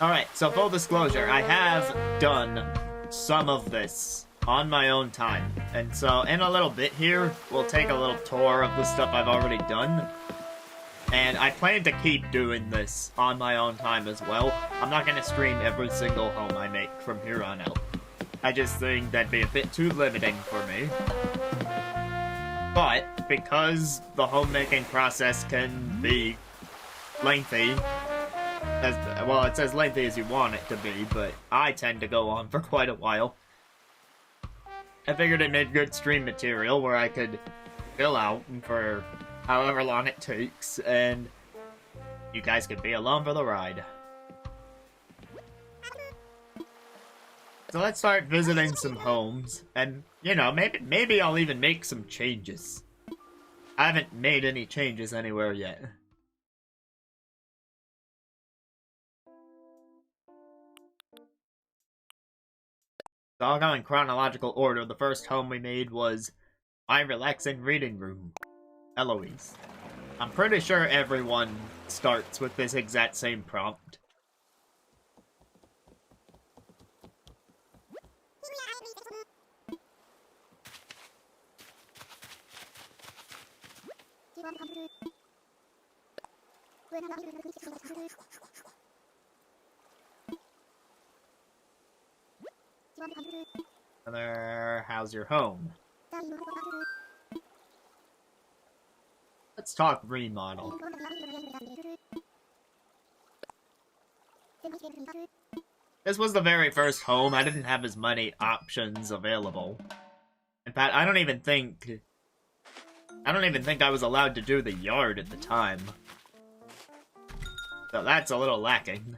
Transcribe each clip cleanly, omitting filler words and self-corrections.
Alright, so full disclosure, I have done some of this on my own time. And so, in a little bit here, we'll take a little tour of the stuff I've already done. And I plan to keep doing this on my own time as well. I'm not going to stream every single home I make from here on out. I just think that'd be a bit too limiting for me. But, because the homemaking process can be lengthy, well, it's as lengthy as you want it to be, but I tend to go on for quite a while. I figured it made good stream material where I could fill out for however long it takes, and you guys could be along for the ride. So let's start visiting some homes, and, you know, maybe I'll even make some changes. I haven't made any changes anywhere yet. So I'll go in chronological order. The first home we made was my relaxing reading room, Eloise. I'm pretty sure everyone starts with this exact same prompt. How's your home? Let's talk remodel. This was the very first home. I didn't have as many options available. In fact, I don't even think I was allowed to do the yard at the time. So that's a little lacking.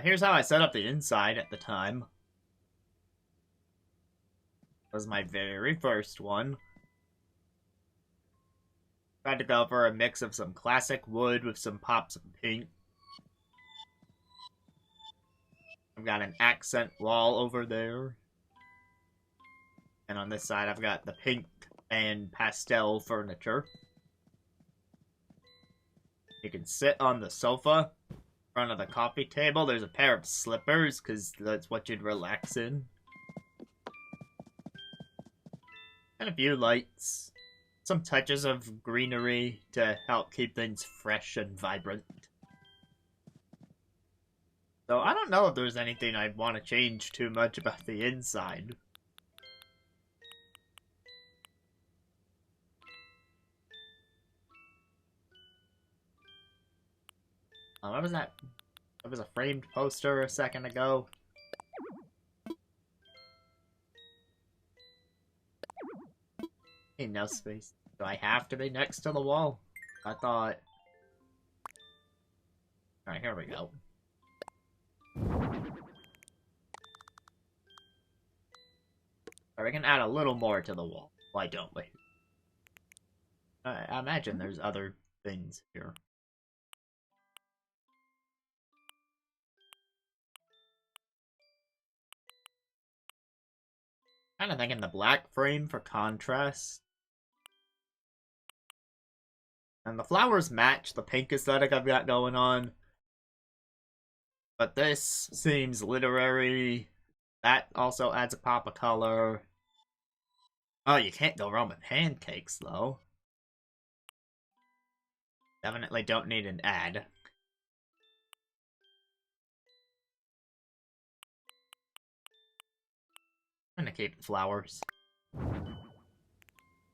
Here's how I set up the inside at the time. This was my very first one. Tried to go for a mix of some classic wood with some pops of pink. I've got an accent wall over there. And on this side I've got the pink and pastel furniture. You can sit on the sofa in front of the coffee table. There's a pair of slippers, because that's what you'd relax in. And a few lights. Some touches of greenery to help keep things fresh and vibrant. So I don't know if there's anything I want to change too much about the inside. What was that? That was a framed poster a second ago. Ain't no space. Do I have to be next to the wall? I thought... Alright, here we go. Alright, we can add a little more to the wall. Why don't we? I imagine there's other things here. Kind of thinking the black frame for contrast. And the flowers match the pink aesthetic I've got going on. But this seems literary. That also adds a pop of color. Oh, you can't go wrong with pancakes, though. Definitely don't need an ad. I'm gonna keep the flowers.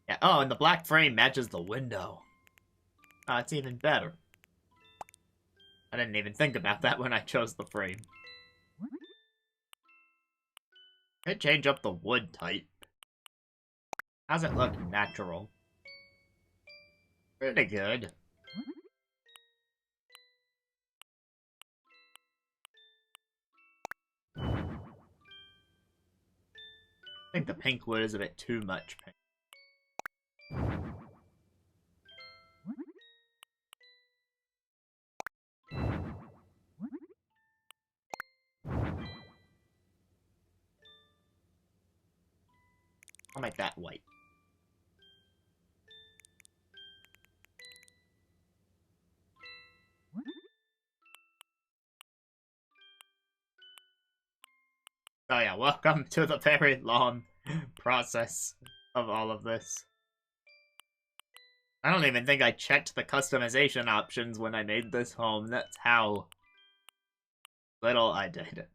Yeah, oh, and the black frame matches the window. Oh, it's even better. I didn't even think about that when I chose the frame. Could change up the wood type. How's it look natural? Pretty good. I think the pink wood is a bit too much pink. I'll make that white. Oh yeah, welcome to the very long process of all of this. I don't even think I checked the customization options when I made this home. That's how little I did.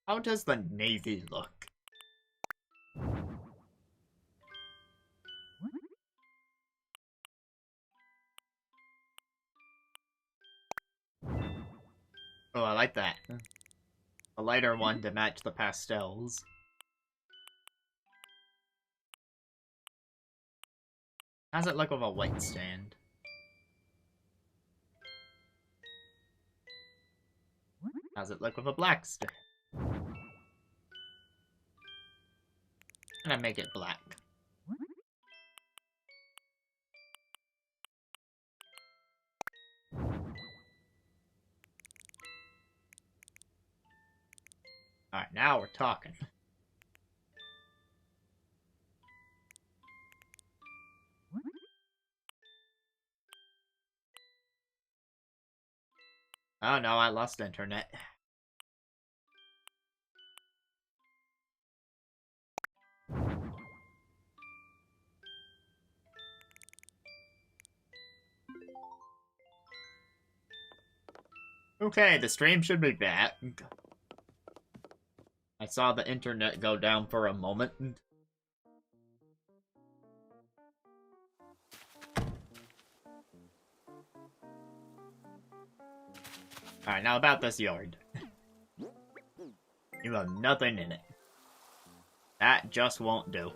How does the navy look? Oh, I like that. A lighter one to match the pastels. How's it look with a white stand? How's it look with a black stand? And I make it black. Alright, now we're talking. Oh no, I lost internet. Okay, the stream should be back. I saw the internet go down for a moment. Alright, now about this yard. You have nothing in it. That just won't do.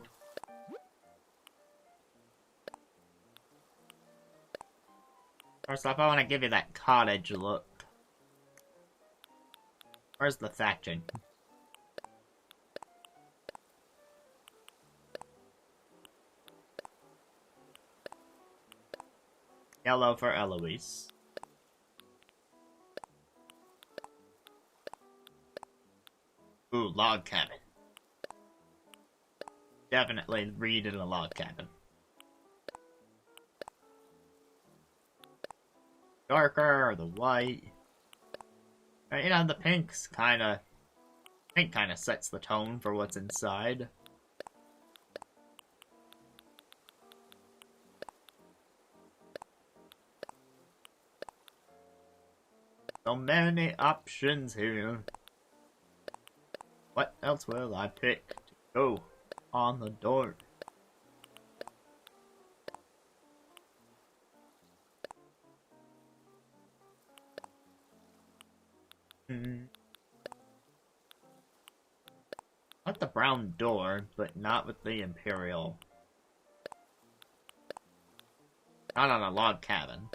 First off, I want to give you that cottage look. Where's the thatching? Yellow for Eloise. Ooh, log cabin. Definitely read in a log cabin. Darker, the white. You know, the pink's kinda... Pink kinda sets the tone for what's inside. So many options here. What else will I pick to go on the door? I like the brown door, but not with the Imperial. Not on a log cabin.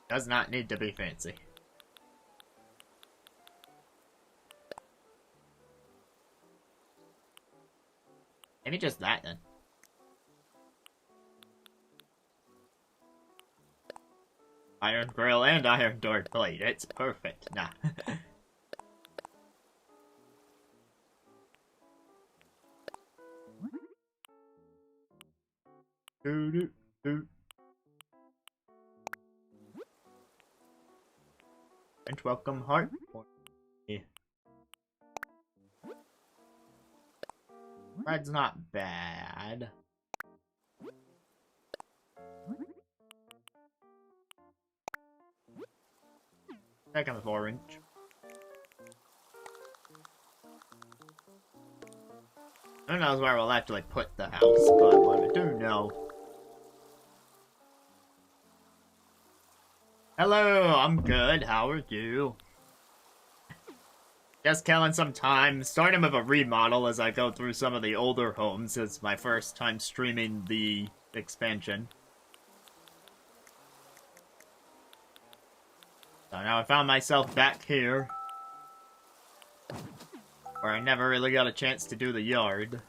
Does not need to be fancy. Maybe just that then. Iron grill and iron door plate. It's perfect. Nah. Doo doo doo. French welcome heart. Yeah. Red's not bad. Second with orange. Who knows where we'll actually put the house, but what I do know. Hello, I'm good. How are you? Just killing some time, starting with a remodel as I go through some of the older homes. It's my first time streaming the expansion. So now I found myself back here, where I never really got a chance to do the yard.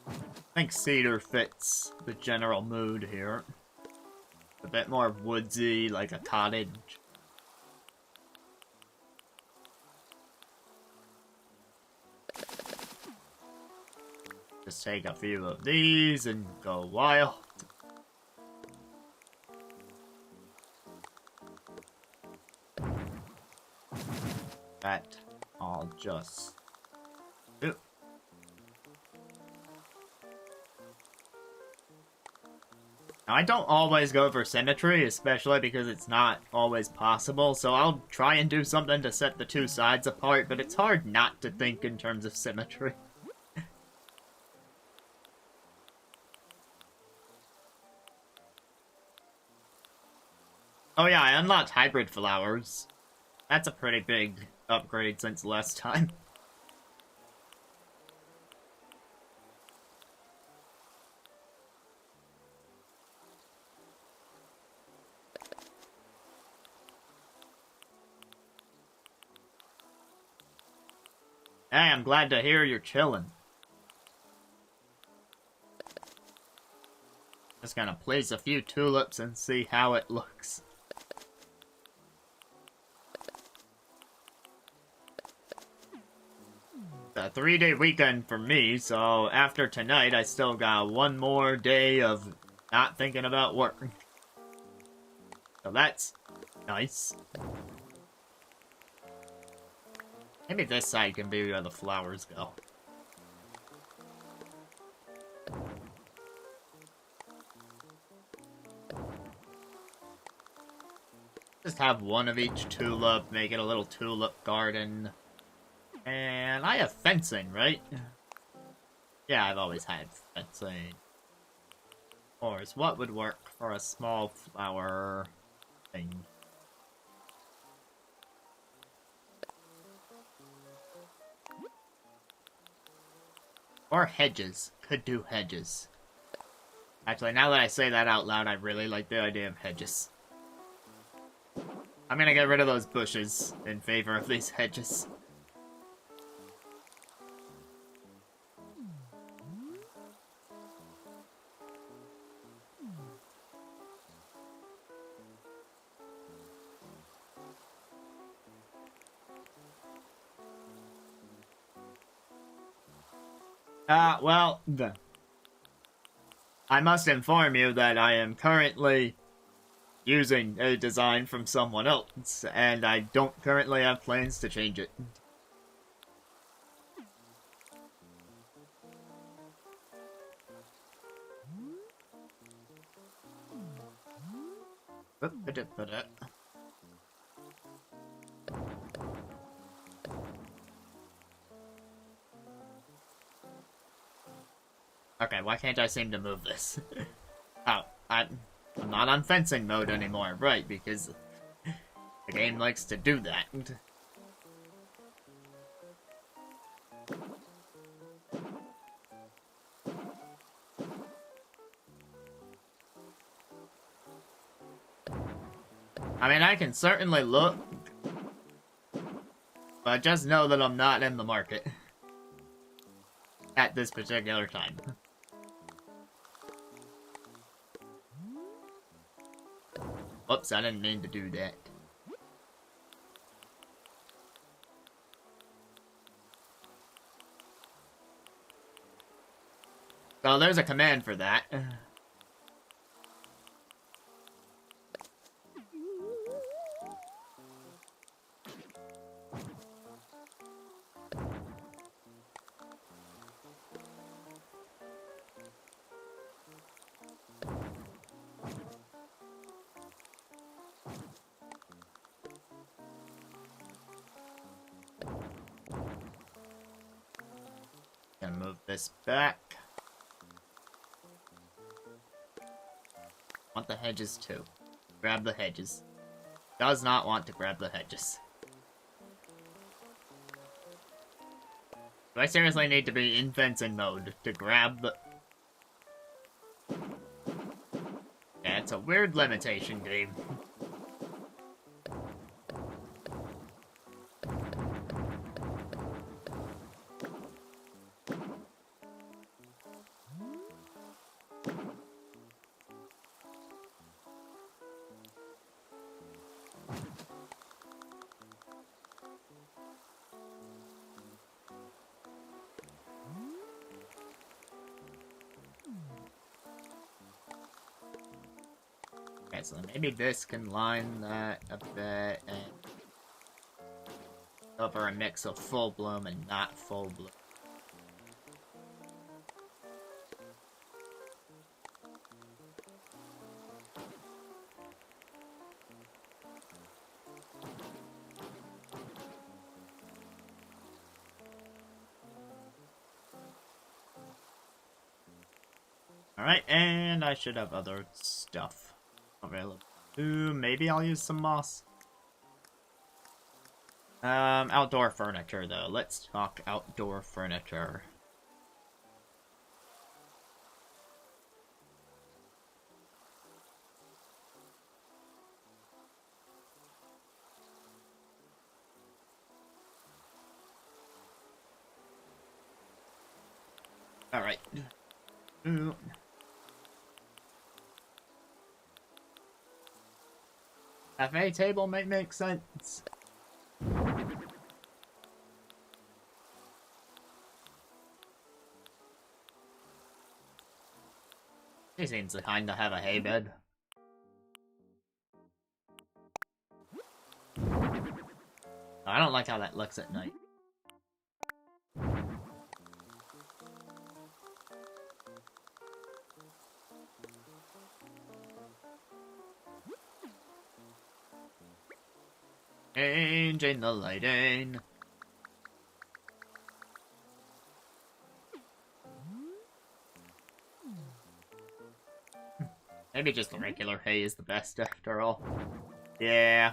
I think cedar fits the general mood here. A bit more woodsy, like a cottage. Just take a few of these and go wild. That I'll just do. Now, I don't always go for symmetry, especially because it's not always possible, so I'll try and do something to set the two sides apart, but it's hard not to think in terms of symmetry. Oh yeah, I unlocked hybrid flowers. That's a pretty big upgrade since last time. Hey, I'm glad to hear you're chilling. Just gonna place a few tulips and see how it looks. A 3-day weekend for me, so after tonight I still got one more day of not thinking about work. So that's nice. Maybe this side can be where the flowers go. Just have one of each tulip, make it a little tulip garden. And I have fencing, right? Yeah, I've always had fencing. Of course, what would work for a small flower thing? Or hedges. Could do hedges. Actually, now that I say that out loud, I really like the idea of hedges. I'm gonna get rid of those bushes in favor of these hedges. Well, I must inform you that I am currently using a design from someone else, and I don't currently have plans to change it. Okay, why can't I seem to move this? Oh, I'm not on fencing mode anymore, right, because the game likes to do that. I mean, I can certainly look, but just know that I'm not in the market at this particular time. Oops, I didn't mean to do that. So there's a command for that. Gonna move this back. Want the hedges too. Grab the hedges. Does not want to grab the hedges. Do I seriously need to be in fencing mode to grab the... Yeah, it's a weird limitation game. Okay, so maybe this can line that a bit and cover a mix of full bloom and not full bloom. Alright, and I should have other stuff available. Ooh, maybe I'll use some moss. Outdoor furniture, though. Let's talk outdoor furniture. Alright. Ooh. Cafe table might make sense. He seems to kinda have a hay bed. I don't like how that looks at night. Changing the lighting. Maybe just the regular hay is the best after all. Yeah.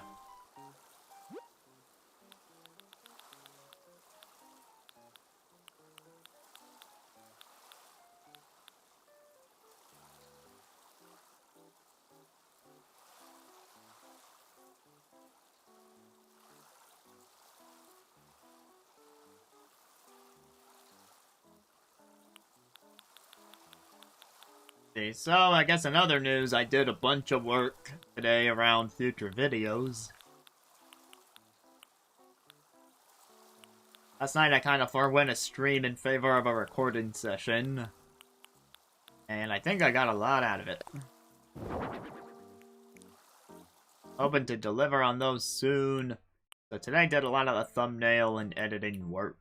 Okay, so I guess in other news, I did a bunch of work today around future videos. Last night I kind of forewent a stream in favor of a recording session. And I think I got a lot out of it. Hoping to deliver on those soon. So today I did a lot of the thumbnail and editing work.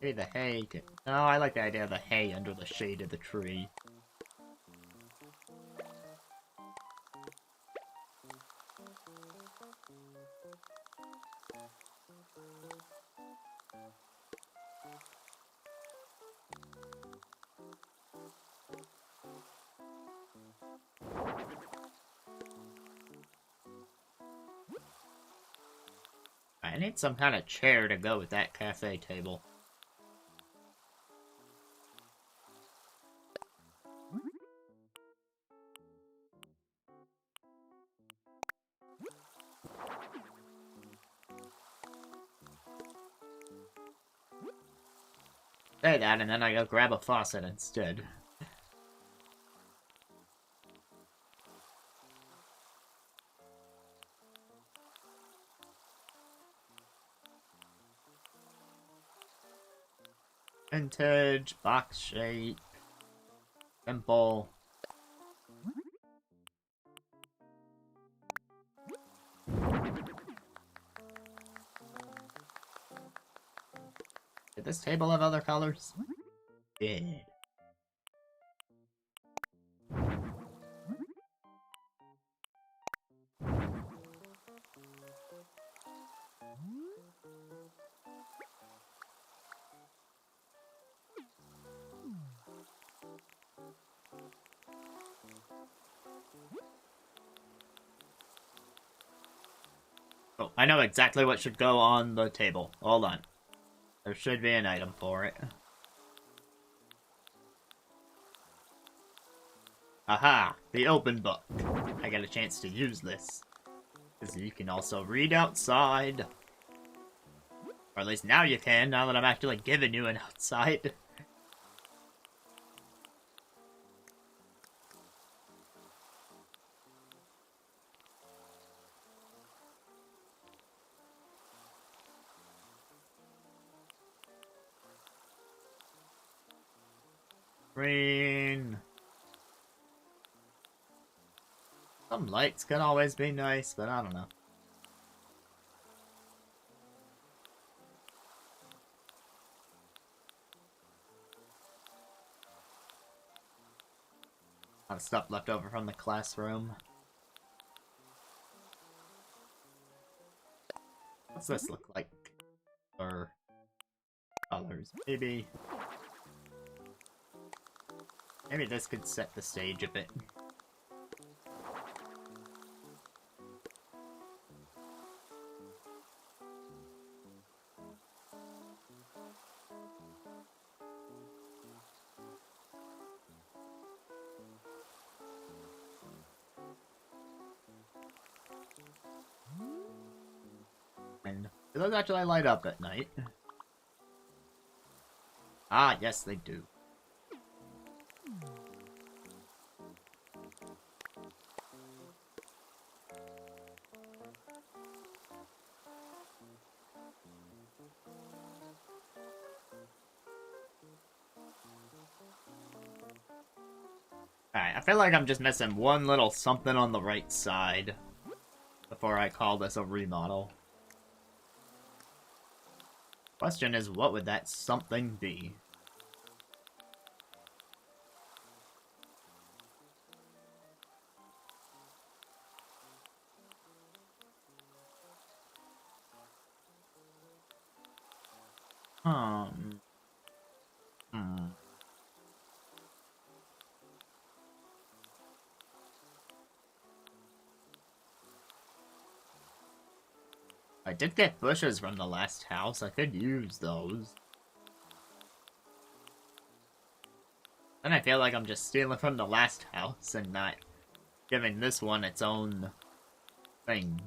Maybe the hay can... No, I like the idea of the hay under the shade of the tree. I need some kind of chair to go with that cafe table. Say that, and then I go grab a faucet instead. Vintage, box shape, simple. Did this table have other colors? It did. Oh, I know exactly what should go on the table. Hold on. There should be an item for it. Aha! The open book. I get a chance to use this. Because you can also read outside. Or at least now you can, now that I'm actually giving you an outside. Green. Some lights can always be nice, but I don't know. A lot of stuff left over from the classroom. What's this look like? Or colors, maybe. Maybe this could set the stage a bit. And do those actually light up at night? Ah, yes, they do. Alright, I feel like I'm just missing one little something on the right side before I call this a remodel. Question is, what would that something be? I did get bushes from the last house. I could use those. Then I feel like I'm just stealing from the last house and not giving this one its own thing.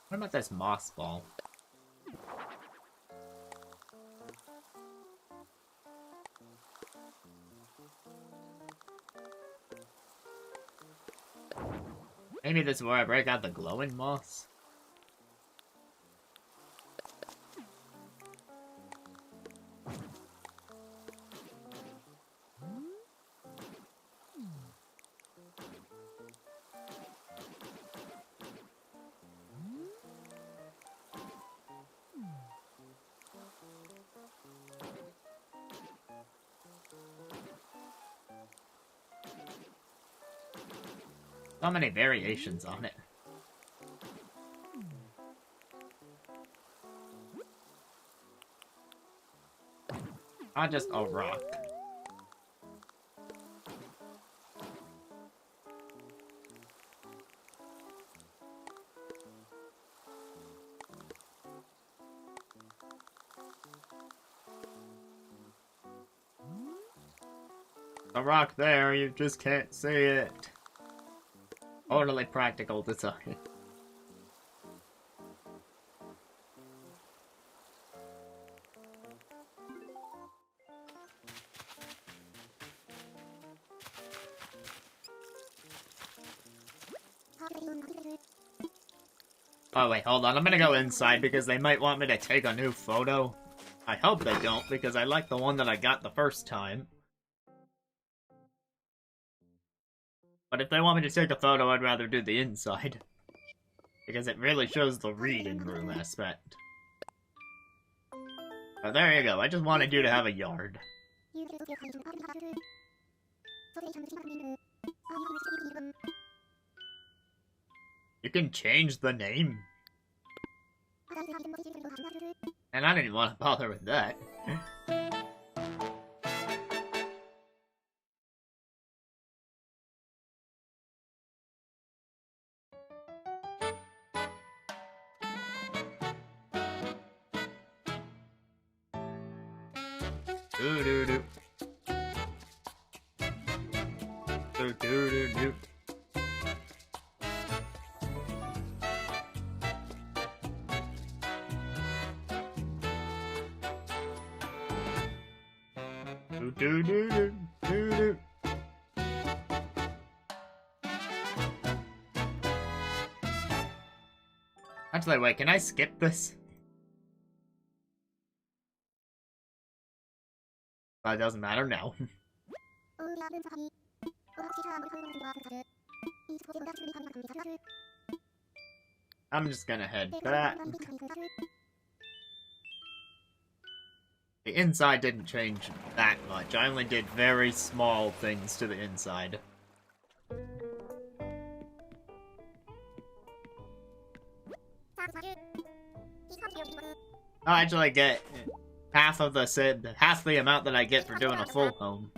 What about this moss ball? Maybe this is where I break out the glowing moss? So many variations on it. Not just a rock. A rock there, you just can't see it. Totally practical design. Oh wait, hold on, I'm gonna go inside because they might want me to take a new photo. I hope they don't, because I like the one that I got the first time. But if they want me to take a photo, I'd rather do the inside. Because it really shows the reading room aspect. Oh, there you go, I just wanted you to have a yard. You can change the name? And I didn't want to bother with that. Do do do. Do do do do. Do do do do do do. Actually, wait, can I skip this? But it doesn't matter now. I'm just gonna head back. The inside didn't change that much. I only did very small things to the inside. I actually get half the amount that I get for doing a full home.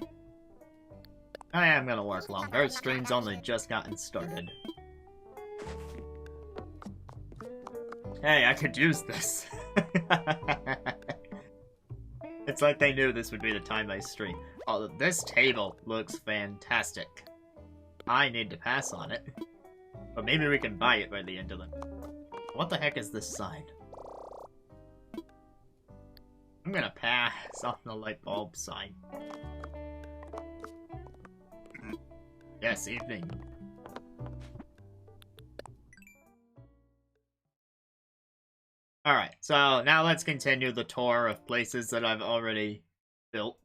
I am gonna work longer. Stream's only just gotten started. Hey, I could use this. It's like they knew this would be the time I stream. Oh, this table looks fantastic. I need to pass on it. But maybe we can buy it by the end of the... What the heck is this sign? I'm gonna pass on the light bulb sign. Yes, evening. Alright, so now let's continue the tour of places that I've already built.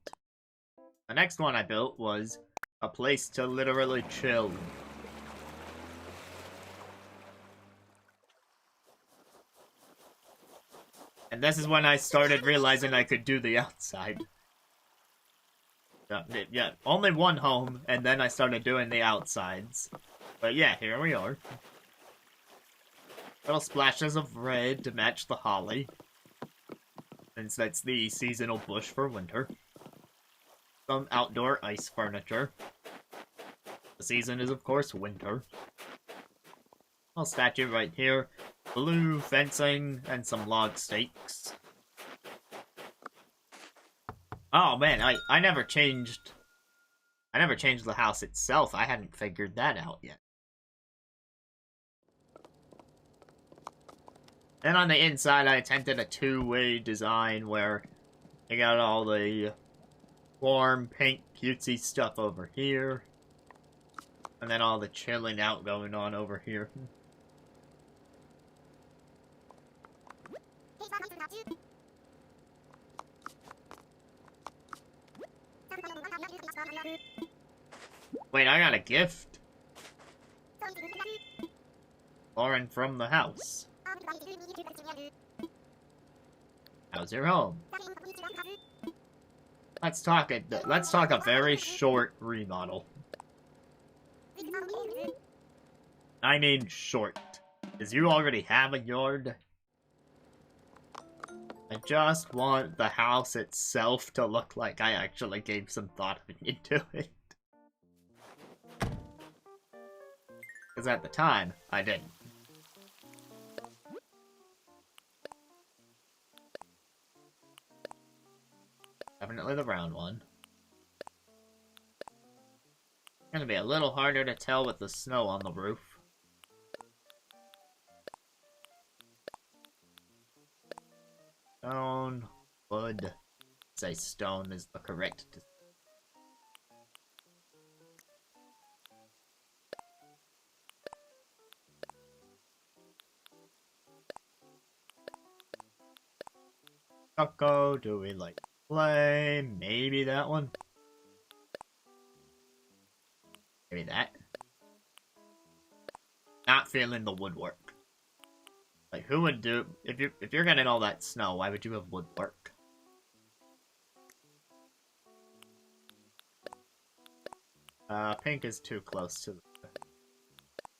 The next one I built was a place to literally chill. And this is when I started realizing I could do the outside. Yeah, only one home, and then I started doing the outsides. But yeah, here we are. Little splashes of red to match the holly, since that's the seasonal bush for winter. Some outdoor ice furniture. The season is, of course, winter. Little statue right here. Blue fencing and some log stakes. Oh man, I never changed the house itself. I hadn't figured that out yet. Then on the inside, I attempted a two-way design where I got all the warm, pink, cutesy stuff over here. And then all the chilling out going on over here. Wait, I got a gift. Lauren from the house. How's your home? Let's talk a very short remodel. I mean short. Because you already have a yard. I just want the house itself to look like I actually gave some thought into it. Because at the time, I didn't. Definitely the round one. Gonna be a little harder to tell with the snow on the roof. Stone, wood. Say stone is the correct. Choco, do we like play? Maybe that one. Maybe that. Not feeling the woodwork. Like, who would do if you're getting all that snow? Why would you have woodwork? Pink is too close to the...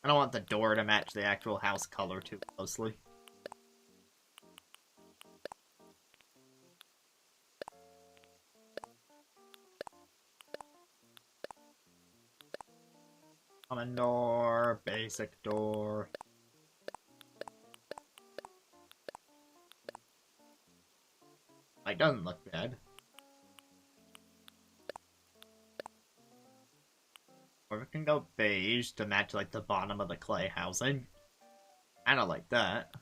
I don't want the door to match the actual house color too closely. Common door, basic door. It doesn't look bad. Or we can go beige to match, like, the bottom of the clay housing. I don't like that.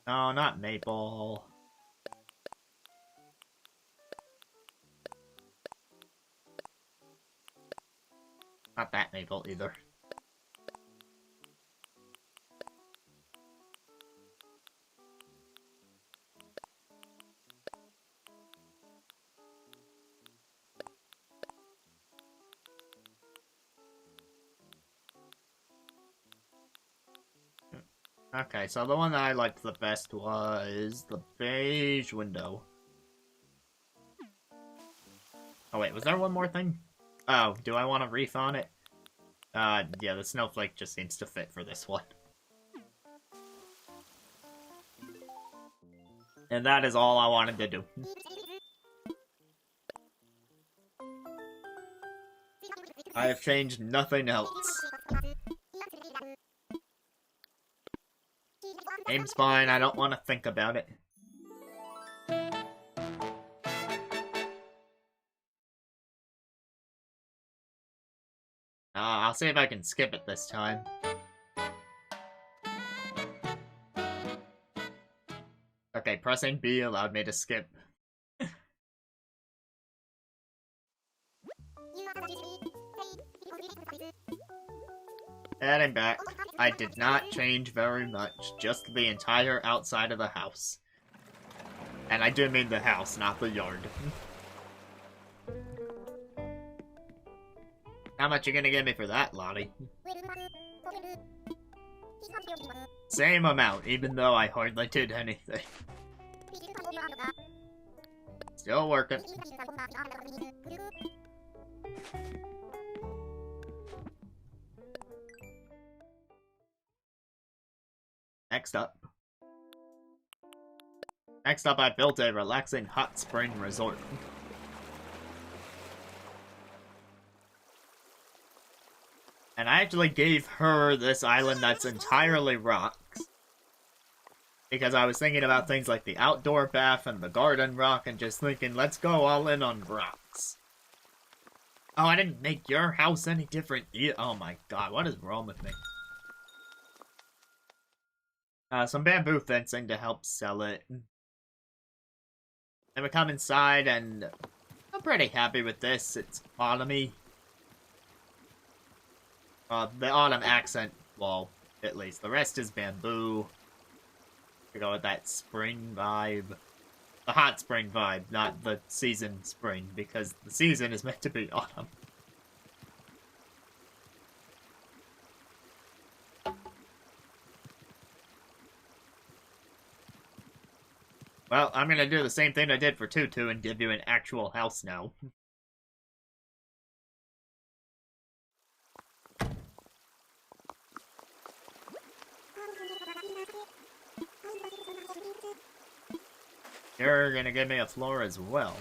No, not maple. Not that maple either. Okay, so the one that I liked the best was the beige window. Oh wait, was there one more thing? Oh, do I want a wreath on it? Yeah, the snowflake just seems to fit for this one. And that is all I wanted to do. I have changed nothing else. Game's fine, I don't want to think about it. I'll see if I can skip it this time. Okay, pressing B allowed me to skip. Heading back. I did not change very much, just the entire outside of the house. And I do mean the house, not the yard. How much you gonna give me for that, Lottie? Same amount, even though I hardly did anything. Still working. Next up. Next up, I built a relaxing hot spring resort. And I actually gave her this island that's entirely rocks. Because I was thinking about things like the outdoor bath and the garden rock and just thinking, let's go all in on rocks. Oh, I didn't make your house any different either. Oh my god, what is wrong with me? Some bamboo fencing to help sell it. And we come inside and I'm pretty happy with this. It's autumny. The autumn accent, well, at least. The rest is bamboo. We go with that spring vibe. The hot spring vibe, not the season spring, because the season is meant to be autumn. Well, I'm gonna do the same thing I did for Tutu and give you an actual house now. You're gonna give me a floor as well.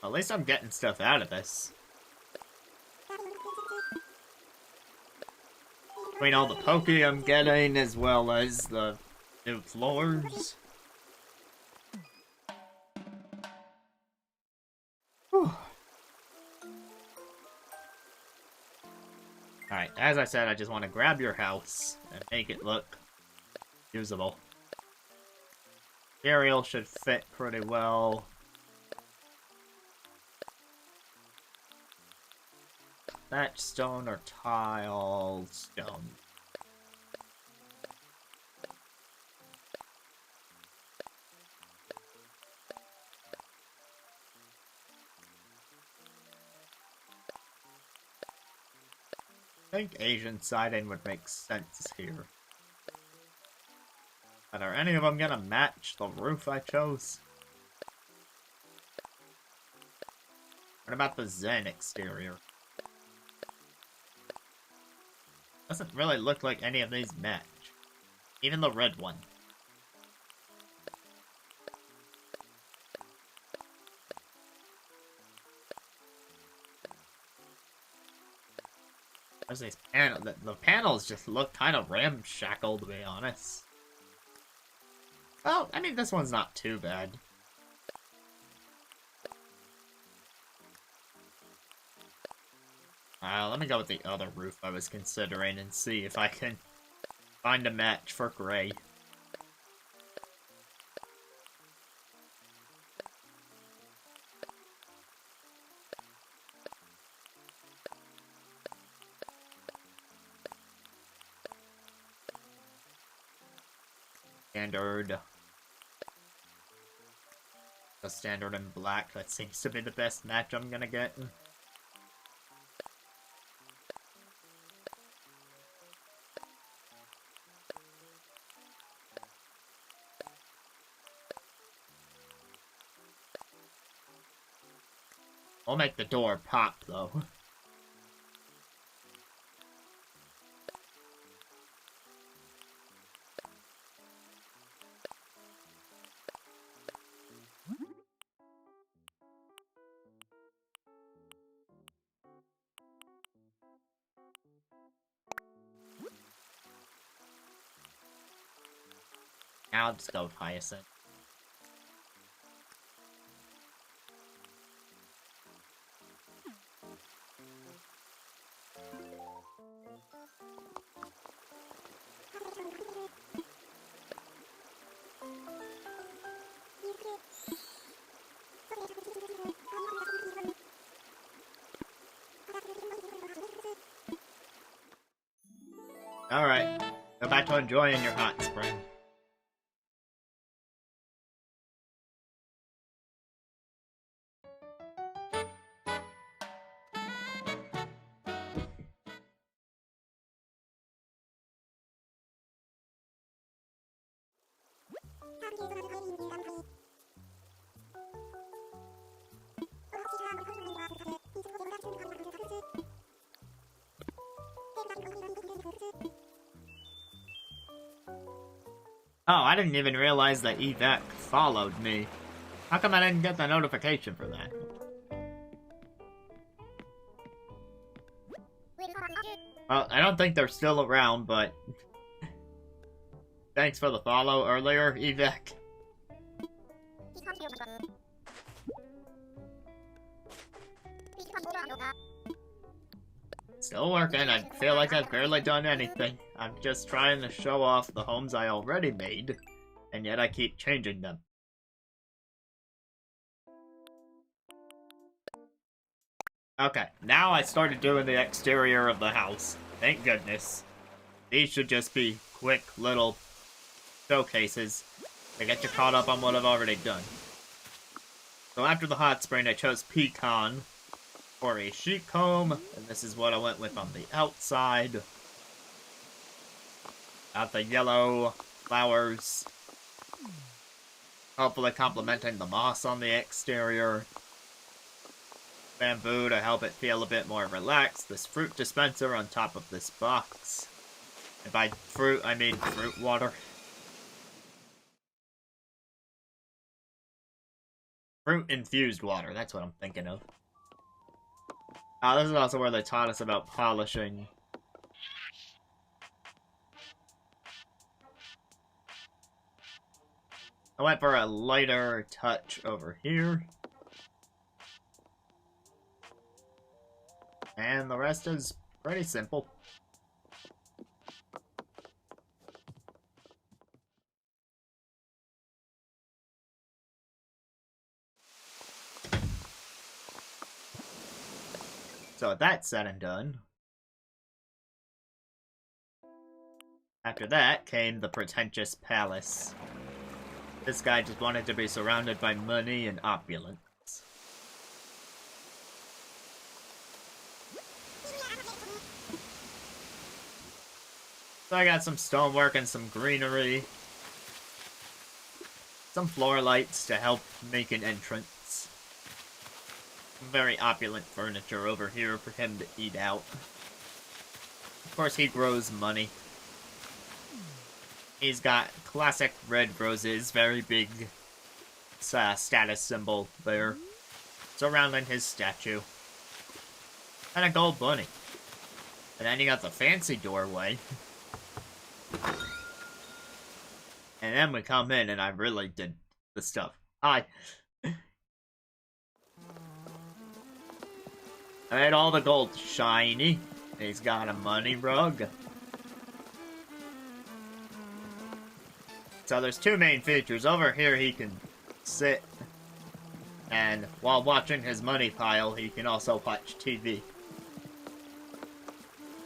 At least I'm getting stuff out of this. Between all the pokey I'm getting, as well as the new floors. Whew. Alright, as I said, I just want to grab your house and make it look usable. Aerial should fit pretty well. Thatch stone or tile stone? I think Asian siding would make sense here. But are any of them gonna match the roof I chose? What about the Zen exterior? Doesn't really look like any of these match. Even the red one. As these the panels just look kind of ramshackle, to be honest. Well, I mean, this one's not too bad. Let me go with the other roof I was considering and see if I can find a match for gray. Standard. The standard in black, that seems to be the best match I'm gonna get. I'll make the door pop, though. I'll just go with Hyacinth. Alright, go back to enjoying your hot spring. Oh, I didn't even realize that Evac followed me. How come I didn't get the notification for that? Well, I don't think they're still around, but... Thanks for the follow earlier, Evac. Still working, I feel like I've barely done anything. I'm just trying to show off the homes I already made, and yet I keep changing them. Okay, now I started doing the exterior of the house. Thank goodness. These should just be quick little showcases to get you caught up on what I've already done. So after the hot spring, I chose pecan for a sheep comb, and this is what I went with on the outside. Got the yellow flowers, hopefully complementing the moss on the exterior. Bamboo to help it feel a bit more relaxed. This fruit dispenser on top of this box. And by fruit, I mean fruit water. Fruit-infused water, that's what I'm thinking of. This is also where they taught us about polishing. I went for a lighter touch over here. And the rest is pretty simple. So with that said and done, after that came the Pretentious Palace. This guy just wanted to be surrounded by money and opulence. So I got some stonework and some greenery. Some floor lights to help make an entrance. Some very opulent furniture over here for him to eat out. Of course, he grows money. He's got classic red roses, very big status symbol there, surrounding his statue. And a gold bunny. And then you got the fancy doorway. And then we come in and I really did the stuff. Hi. I made all the gold shiny. He's got a money rug. So there's two main features. Over here he can sit, and while watching his money pile, he can also watch TV.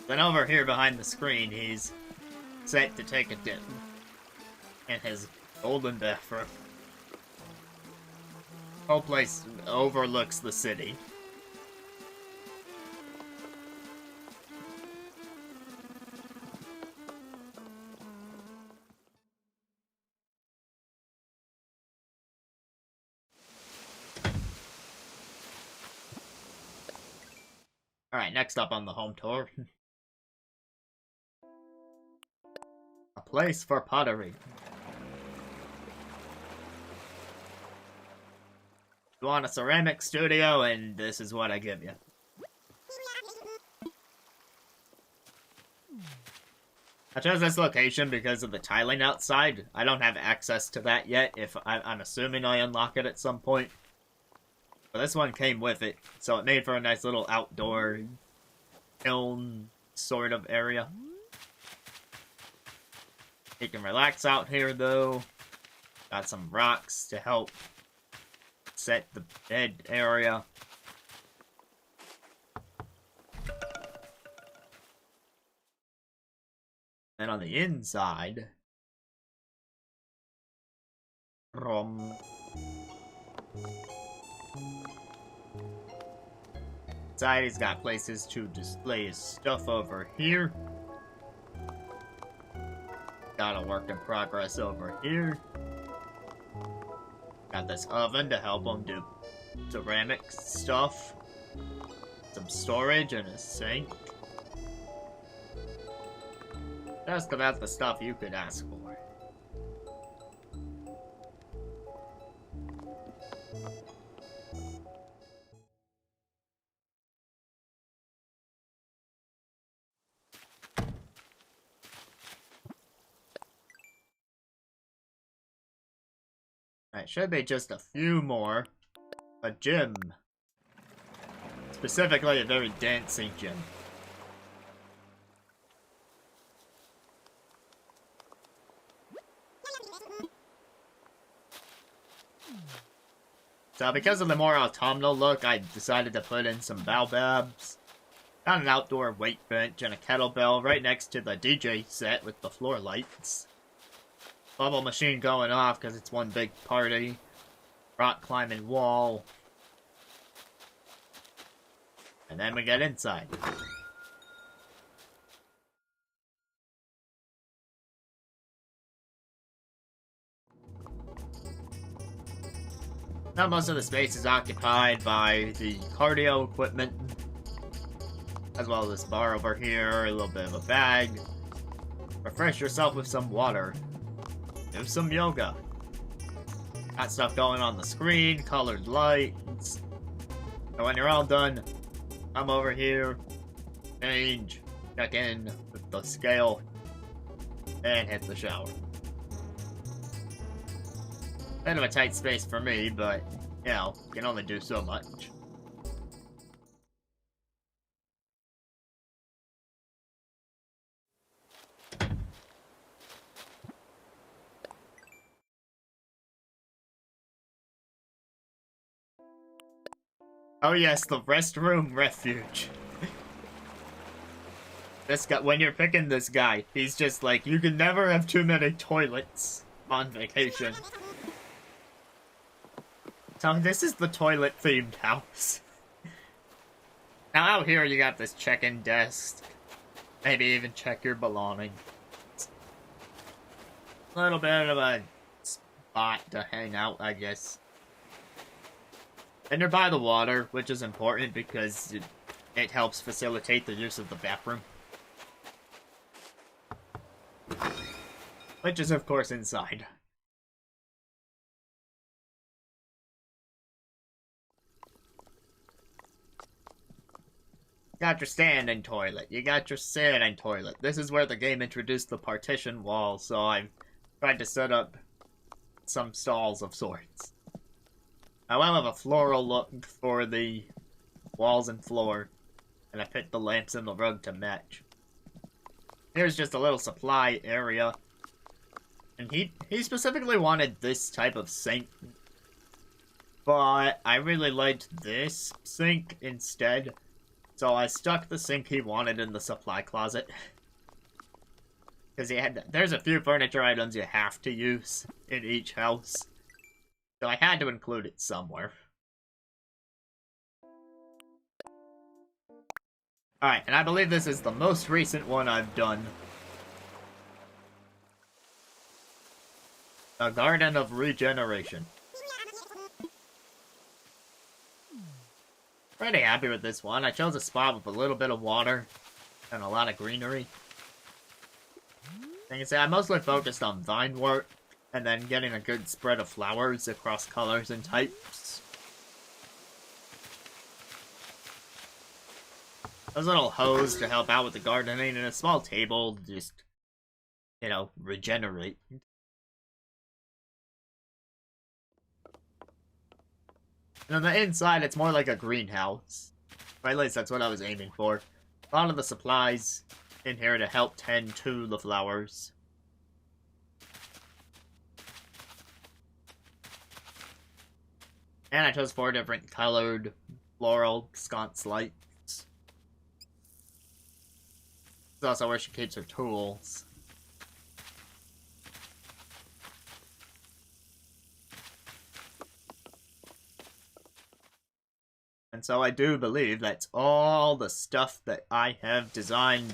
Then over here behind the screen, he's set to take a dip in his golden bathroom. Whole place overlooks the city. Alright, next up on the home tour. A place for pottery. You want a ceramic studio, and this is what I give you. I chose this location because of the tiling outside. I don't have access to that yet. I'm assuming I unlock it at some point. But this one came with it, so it made for a nice little outdoor kiln sort of area. You can relax out here, though. Got some rocks to help set the bed area. And on the inside, inside he's got places to display his stuff over here. Got a work in progress over here. Got this oven to help him do ceramic stuff. Some storage and a sink. Just about the stuff you could ask for. Alright, should be just a few more. A gym. Specifically a very dancing gym. So because of the more autumnal look, I decided to put in some baobabs. Got an outdoor weight bench and a kettlebell right next to the DJ set with the floor lights. Bubble machine going off because it's one big party. Rock climbing wall. And then we get inside. Now most of the space is occupied by the cardio equipment. As well as this bar over here, a little bit of a bag. Refresh yourself with some water. Do some yoga. Got stuff going on the screen, colored lights. And when you're all done, come over here, change, check in with the scale, and hit the shower. Kind of a tight space for me, but, you know, can only do so much. Oh yes, the Restroom Refuge. This guy, when you're picking this guy, he's just like, you can never have too many toilets on vacation. So this is the toilet-themed house. Now out here you got this check-in desk. Maybe even check your belongings. A little bit of a spot to hang out, I guess. And you're by the water, which is important because it helps facilitate the use of the bathroom. Which is, of course, inside. Got your standing toilet. You got your sitting toilet. This is where the game introduced the partition wall, so I've tried to set up some stalls of sorts. I will have a floral look for the walls and floor, and I picked the lamps and the rug to match. Here's just a little supply area. And he specifically wanted this type of sink, but I really liked this sink instead. So I stuck the sink he wanted in the supply closet. Because there's a few furniture items you have to use in each house. So I had to include it somewhere. Alright, and I believe this is the most recent one I've done. A Garden of Regeneration. Pretty happy with this one. I chose a spot with a little bit of water and a lot of greenery. Like I say, I mostly focused on vine work and then getting a good spread of flowers across colors and types. There's a little hose to help out with the gardening and a small table to just, you know, regenerate. And on the inside, it's more like a greenhouse. Or at least that's what I was aiming for. A lot of the supplies in here to help tend to the flowers. And I chose 4 different colored floral sconce lights. This is also where she keeps her tools. And so I do believe that's all the stuff that I have designed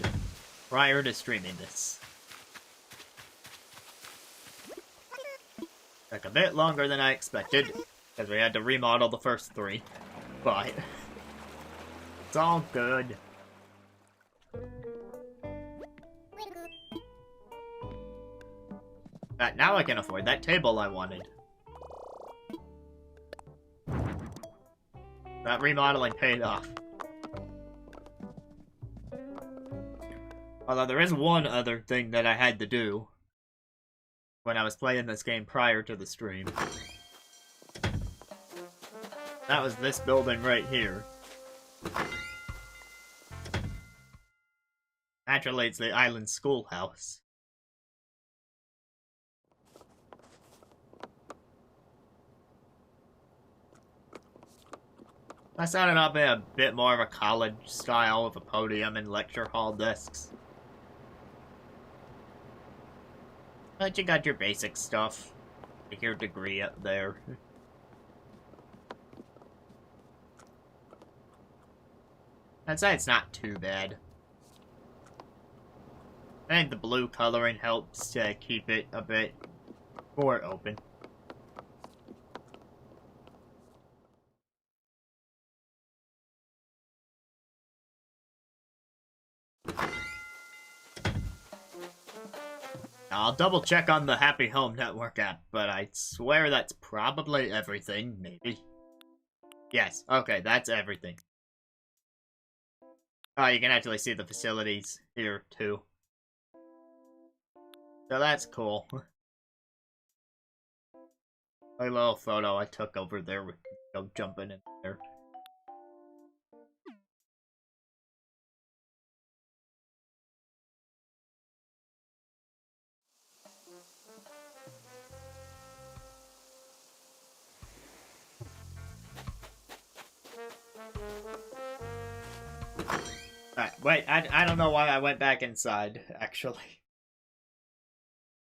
prior to streaming this. Took a bit longer than I expected, because we had to remodel the first 3, but it's all good. Now I can afford that table I wanted. That remodeling paid off. Although there is one other thing that I had to do when I was playing this game prior to the stream. That was this building right here. Naturally, it's the island schoolhouse. I set it up in a bit more of a college style with a podium and lecture hall desks. But you got your basic stuff. Your degree up there. I'd say it's not too bad. I think the blue coloring helps to keep it a bit more open. I'll double check on the Happy Home Network app, but I swear that's probably everything, maybe. Yes, okay, that's everything. Oh, you can actually see the facilities here, too. So that's cool. A little photo I took over there with jumping in there. Alright, wait, I don't know why I went back inside, actually.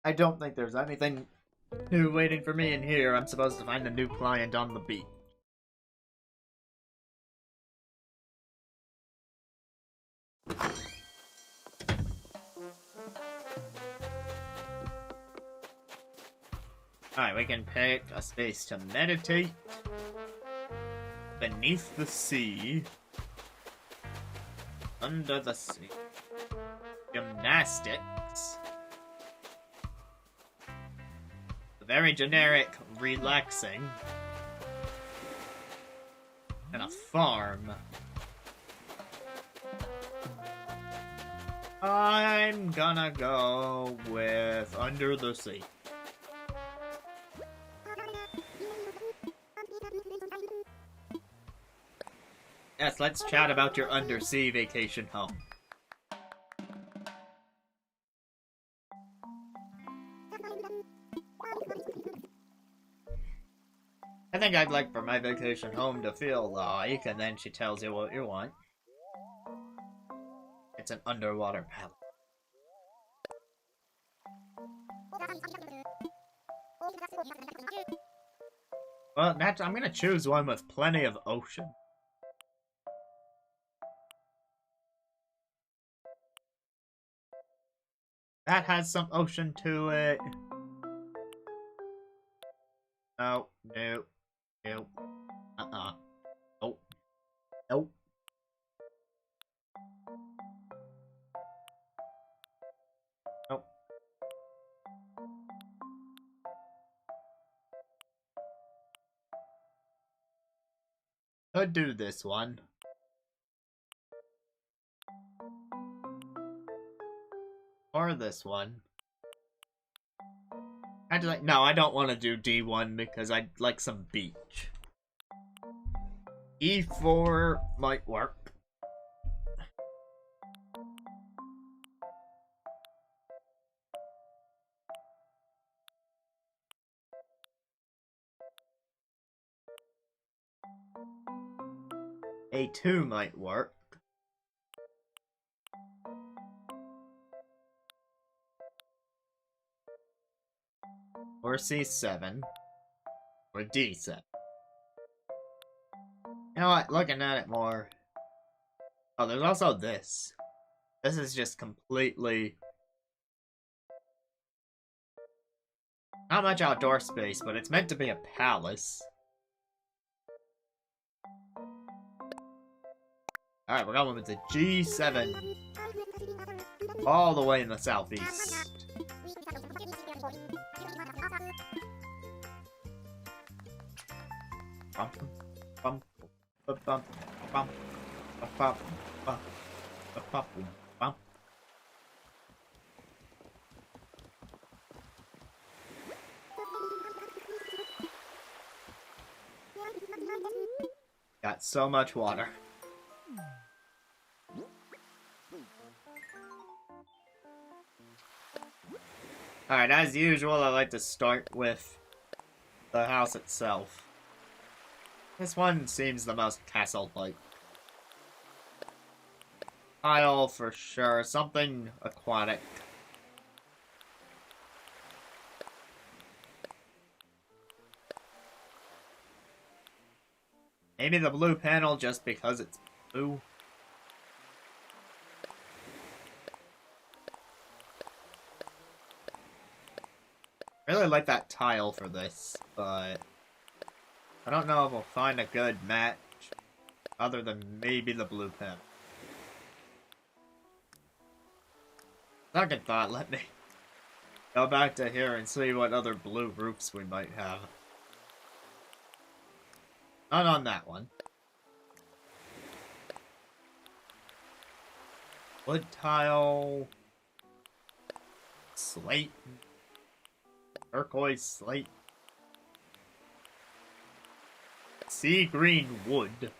I don't think there's anything new waiting for me in here. I'm supposed to find a new client on the beat. Alright, we can pick a space to meditate. Beneath the sea. Under the sea. Gymnastics. Very generic, relaxing. And a farm. I'm gonna go with Under the Sea. Yes, let's chat about your undersea vacation home. I think I'd like for my vacation home to feel like, and then she tells you what you want. It's an underwater palace. Well, I'm gonna choose one with plenty of ocean. That has some ocean to it. No, no, no. Nope. Nope. Nope. Could do this one. Or this one. No, I don't want to do D1 because I'd like some beach. E4 might work. A2 might work. Or C7. Or D7. You know what? Looking at it more. Oh, there's also this. This is just completely... not much outdoor space, but it's meant to be a palace. Alright, we're going with the G7. All the way in the southeast. Got so much water. Alright, as usual, I like to start with the house itself. This one seems the most castle-like. Tile for sure. Something aquatic. Maybe the blue panel just because it's blue. I really like that tile for this, but I don't know if we'll find a good match other than maybe the blue pen. Second thought, let me go back to here and see what other blue roofs we might have. Not on that one. Wood tile. Slate. Turquoise slate. Sea green wood.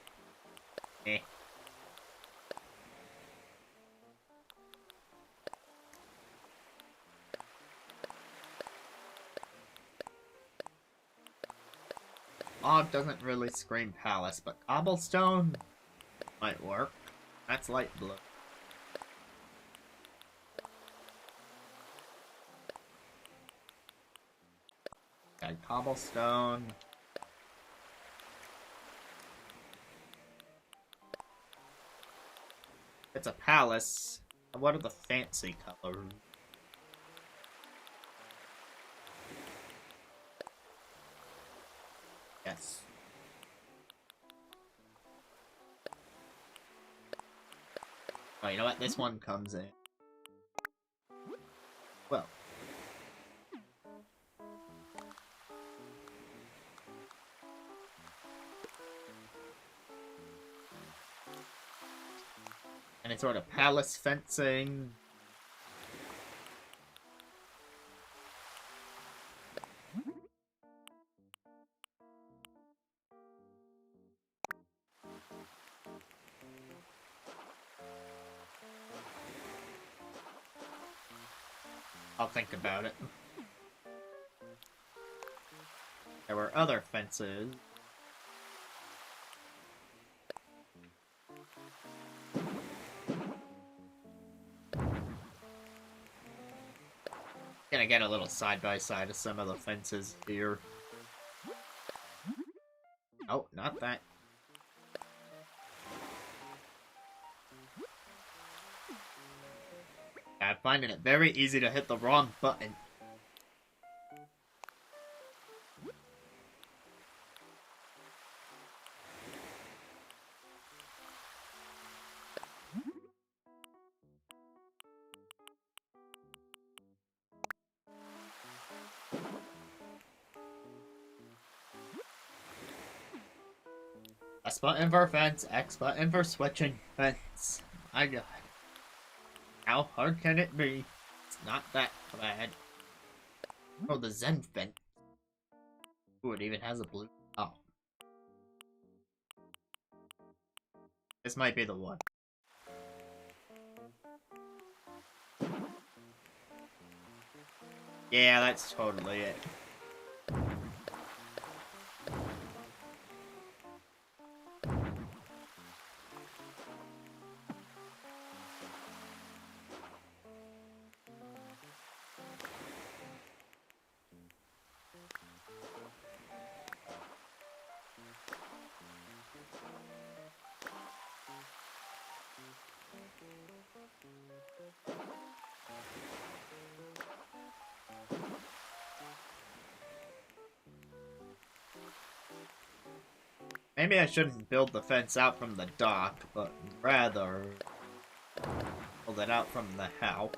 Eh. Log doesn't really scream palace, but cobblestone might work. That's light blue. Okay, cobblestone. It's a palace. What are the fancy colors? Yes. Oh, you know what? This one comes in. Well. And it's sort of palace fencing. I'll think about it. There were other fences. Gonna get a little side-by-side of some of the fences here. Oh, not that. I'm finding it very easy to hit the wrong button. S button for fence, X button for switching fence. My god. How hard can it be? It's not that bad. Oh, the Zen fence. Ooh, it even has a blue. Oh. This might be the one. Yeah, that's totally it. Maybe I shouldn't build the fence out from the dock, but rather build it out from the house.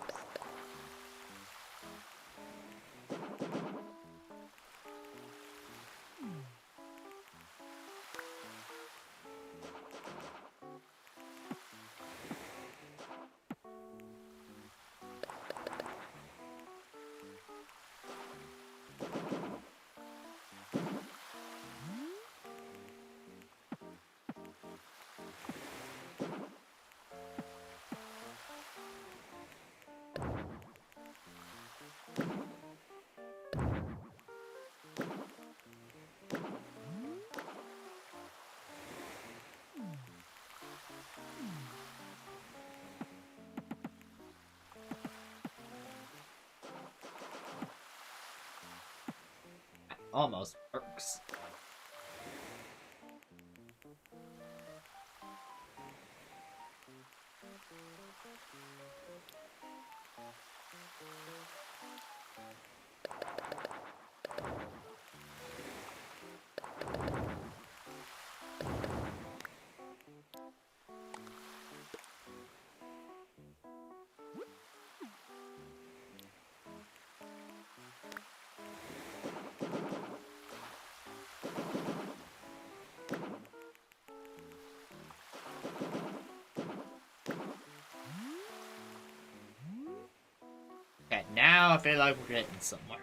Almost works. Okay, now I feel like we're getting somewhere.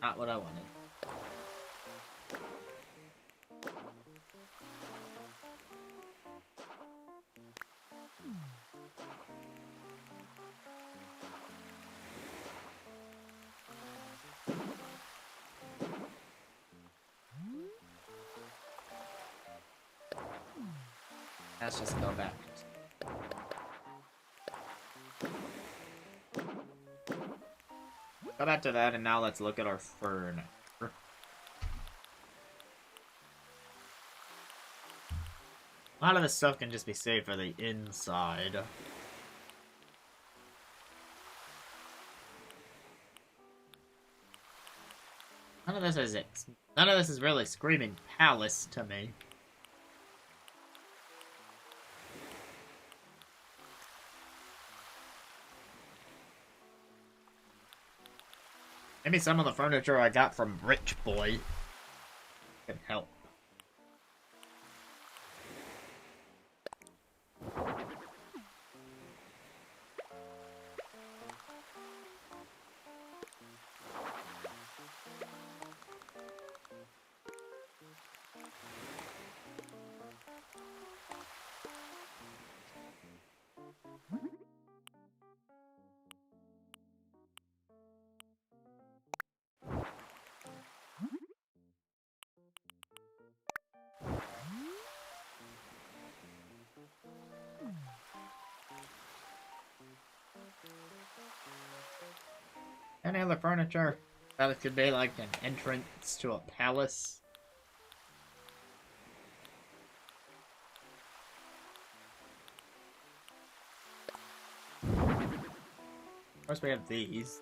Not what I wanted. Let's just go back. Go back to that, and now let's look at our furniture. A lot of this stuff can just be saved for the inside. None of this is it. None of this is really screaming palace to me. Maybe some of the furniture I got from Rich Boy can help. Any other furniture? That it could be like an entrance to a palace. Of course we have these.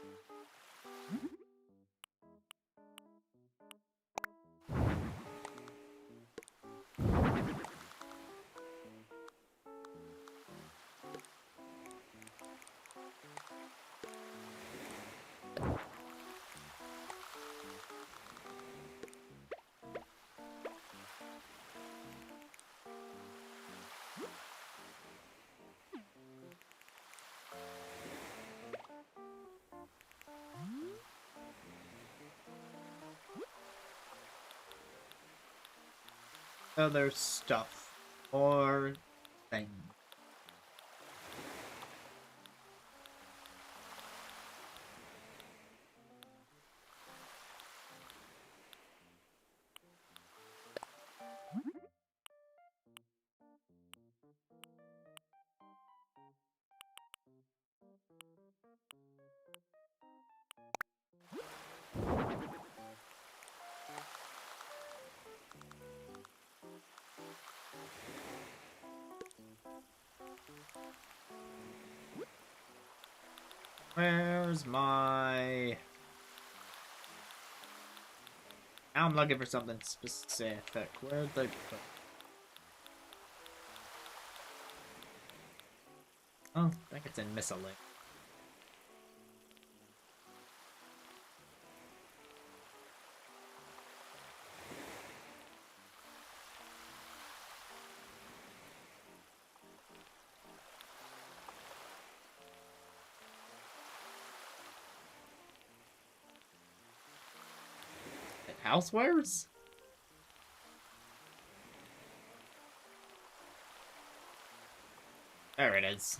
Other stuff or things. Where's my... Now I'm looking for something specific. Where'd they put... Oh, I think it's in miscellaneous. Housewares? There it is.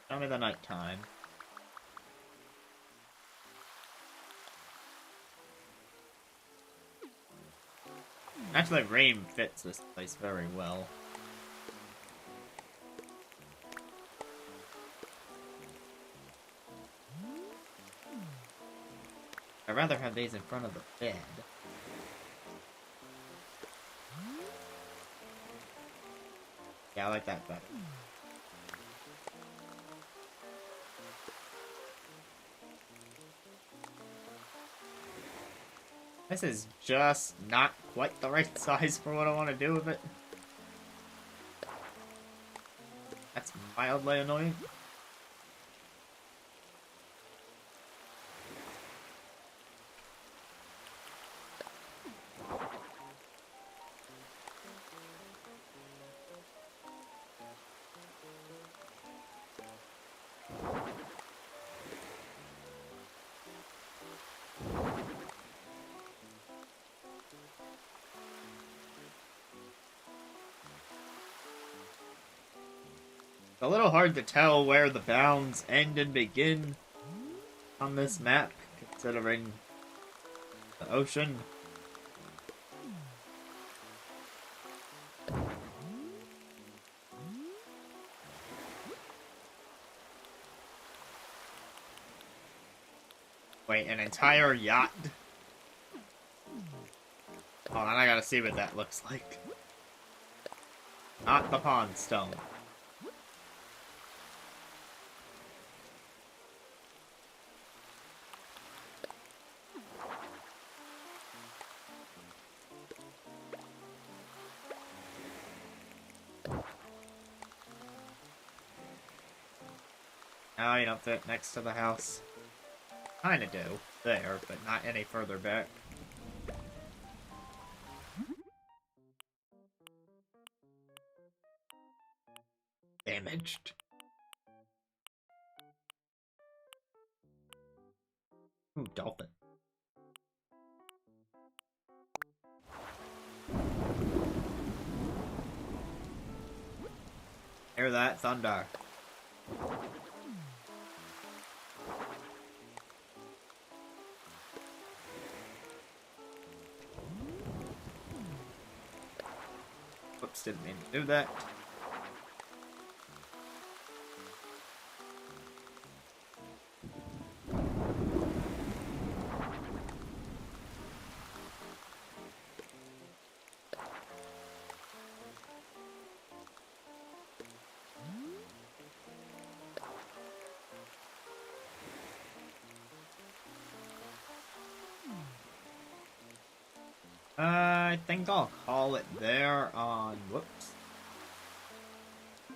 Tell me the nighttime. Actually, rain fits this place very well. I'd rather have these in front of the bed. Yeah, I like that better. This is just not quite the right size for what I want to do with it. That's mildly annoying. It's a little hard to tell where the bounds end and begin on this map, considering the ocean. Wait, an entire yacht? Hold on, I gotta see what that looks like. Not the pond stone. No, you don't fit next to the house. Kinda do. There, but not any further back. damaged. Ooh, dolphin. Hear that thunder. Whoops, didn't mean to do that. I think I'll call it there on, whoops,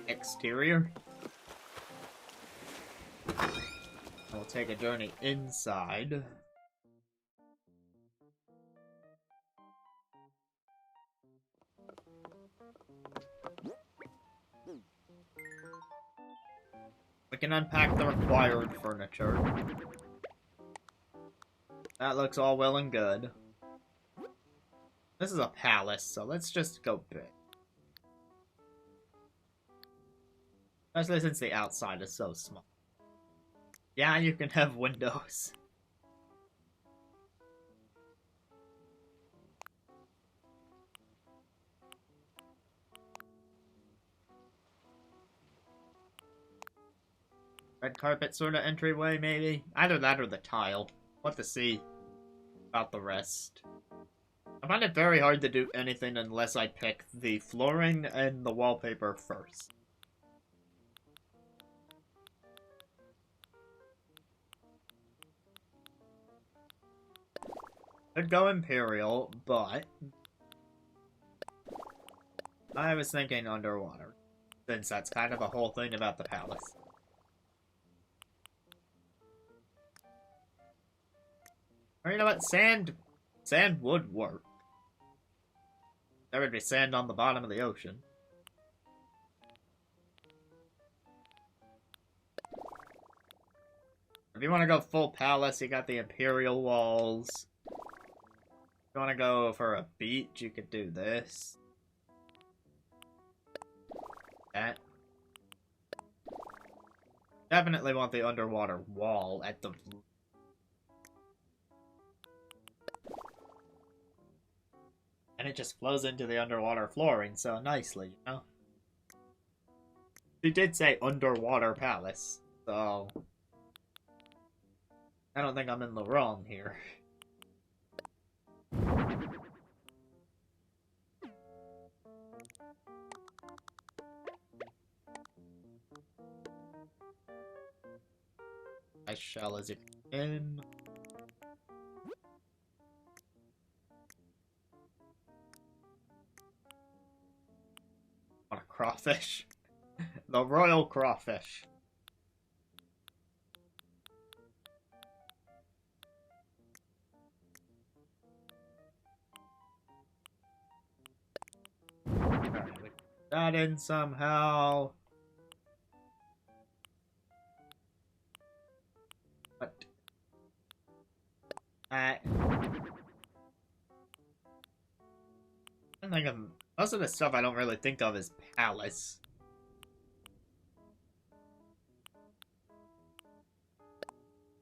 exterior. I'll take a journey inside. We can unpack the required furniture. That looks all well and good. This is a palace, so let's just go big. Especially since the outside is so small. Yeah, you can have windows. Red carpet sort of entryway, maybe? Either that or the tile. We'll have to see about the rest. I find it very hard to do anything unless I pick the flooring and the wallpaper first. Could go Imperial, but I was thinking underwater, since that's kind of the whole thing about the palace. Or you know what, sand would work. There would be sand on the bottom of the ocean. If you want to go full palace, you got the Imperial walls. If you want to go for a beach, you could do this. That. Definitely want the underwater wall at the... And it just flows into the underwater flooring so nicely, you know? She did say underwater palace, so... I don't think I'm in the wrong here. Nice shell as you can. Want a crawfish? The royal crawfish. Alright, we put that in somehow. What? I don't think I'm... Most of the stuff I don't really think of as palace.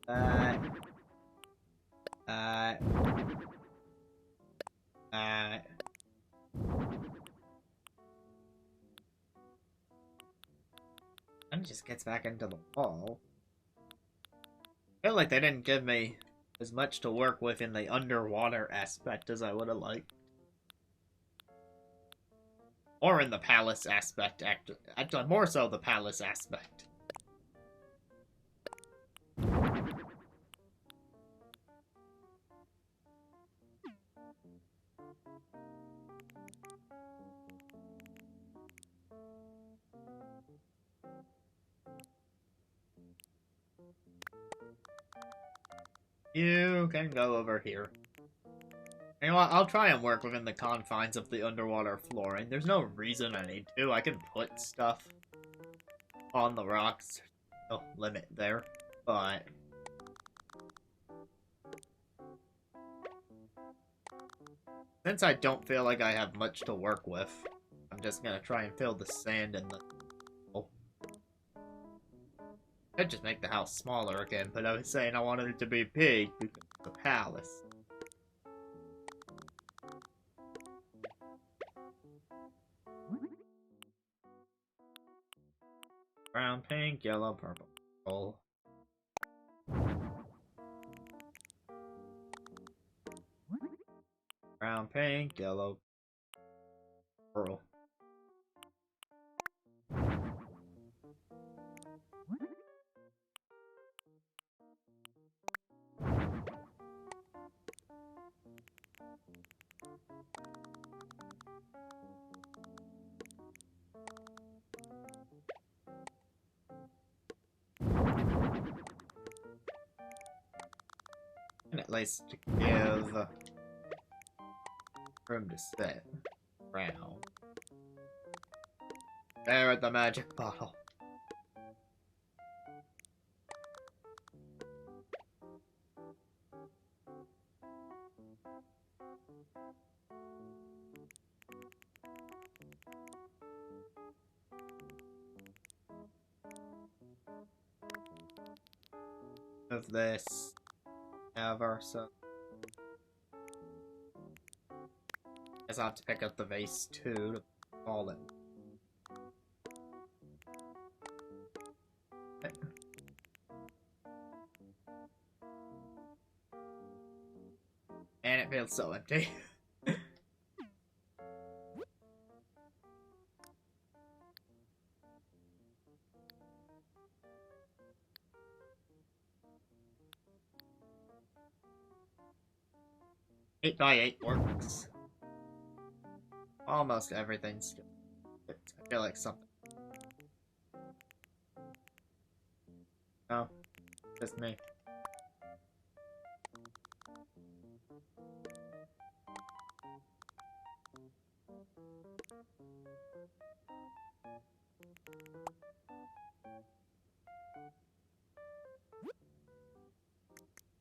And it just gets back into the wall. I feel like they didn't give me as much to work with in the underwater aspect as I would have liked. Or in the palace aspect, actually, more so the palace aspect. You can go over here. You know what, I'll try and work within the confines of the underwater flooring. There's no reason I need to. I can put stuff on the rocks. No limit there, but since I don't feel like I have much to work with, I'm just gonna try and fill the sand in the... Oh. I'd just make the house smaller again, but I was saying I wanted it to be big because of the palace. Brown, pink, yellow, purple. Brown, pink, yellow, purple. And at least to give room to sit. Brown. There at the magic bottle. Of this. Ever so. Guess I'll have to pick up the vase too to call it. And it feels so empty. Eight by 8 works. Almost everything's good. I feel like something. No, just me.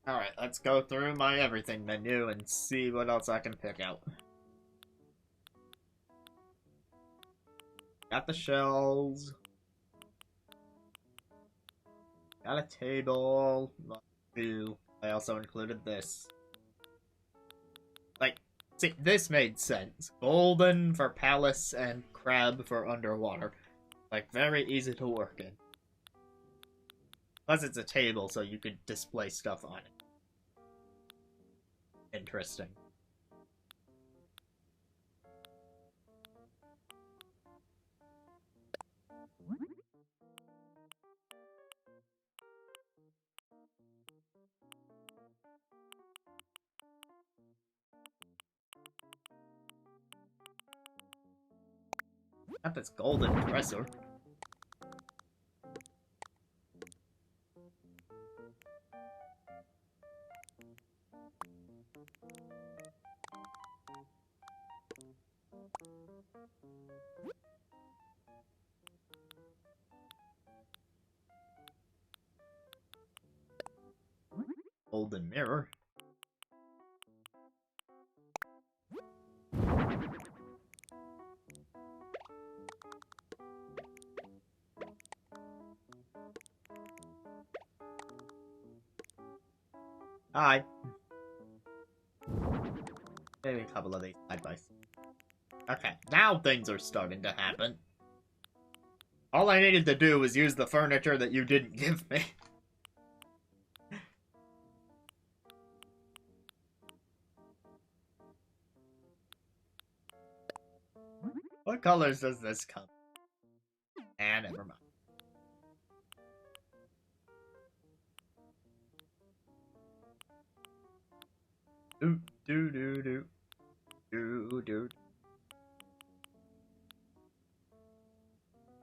Alright, let's go through my everything menu and see what else I can pick out. Got the shells. Got a table. I also included this. Like, see, this made sense. Golden for palace and crab for underwater. Like, very easy to work in. Plus it's a table, so you could display stuff on it. Interesting. Got this golden dresser. Golden mirror. Hi. Maybe a couple of these side by side. Okay, now things are starting to happen. All I needed to do was use the furniture that you didn't give me. What colors does this come? And never mind. Do do do do do do.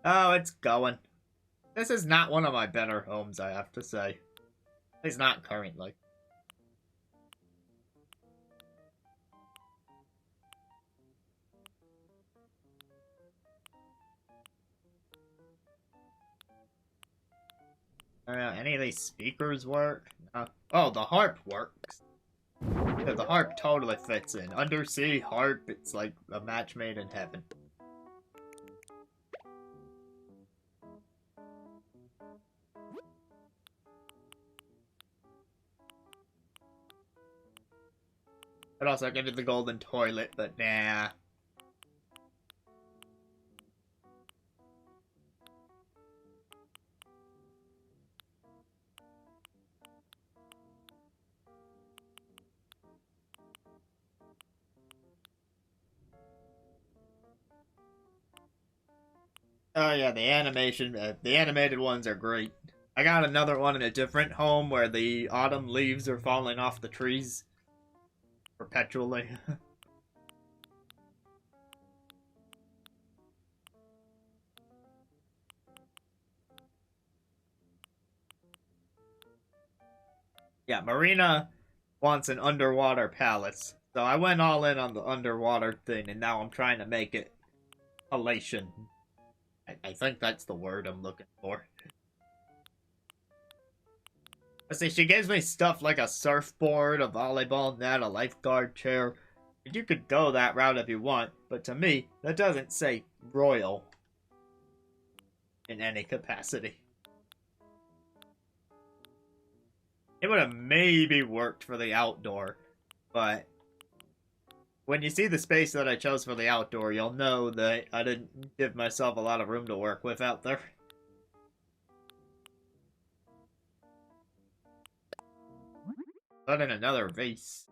Oh, it's going. This is not one of my better homes, I have to say. At least not currently. Any of these speakers work? Oh, the harp works. Yeah, the harp totally fits in. Undersea harp, it's like a match made in heaven. I'd also give it the golden toilet, but nah. Oh yeah, the animated ones are great. I got another one in a different home where the autumn leaves are falling off the trees perpetually. Yeah, Marina wants an underwater palace. So I went all in on the underwater thing, and now I'm trying to make it elation. I think that's the word I'm looking for. I see, she gives me stuff like a surfboard, a volleyball net, a lifeguard chair. You could go that route if you want, but to me, that doesn't say royal in any capacity. It would have maybe worked for the outdoor, but when you see the space that I chose for the outdoor, you'll know that I didn't give myself a lot of room to work with out there. But in another vase.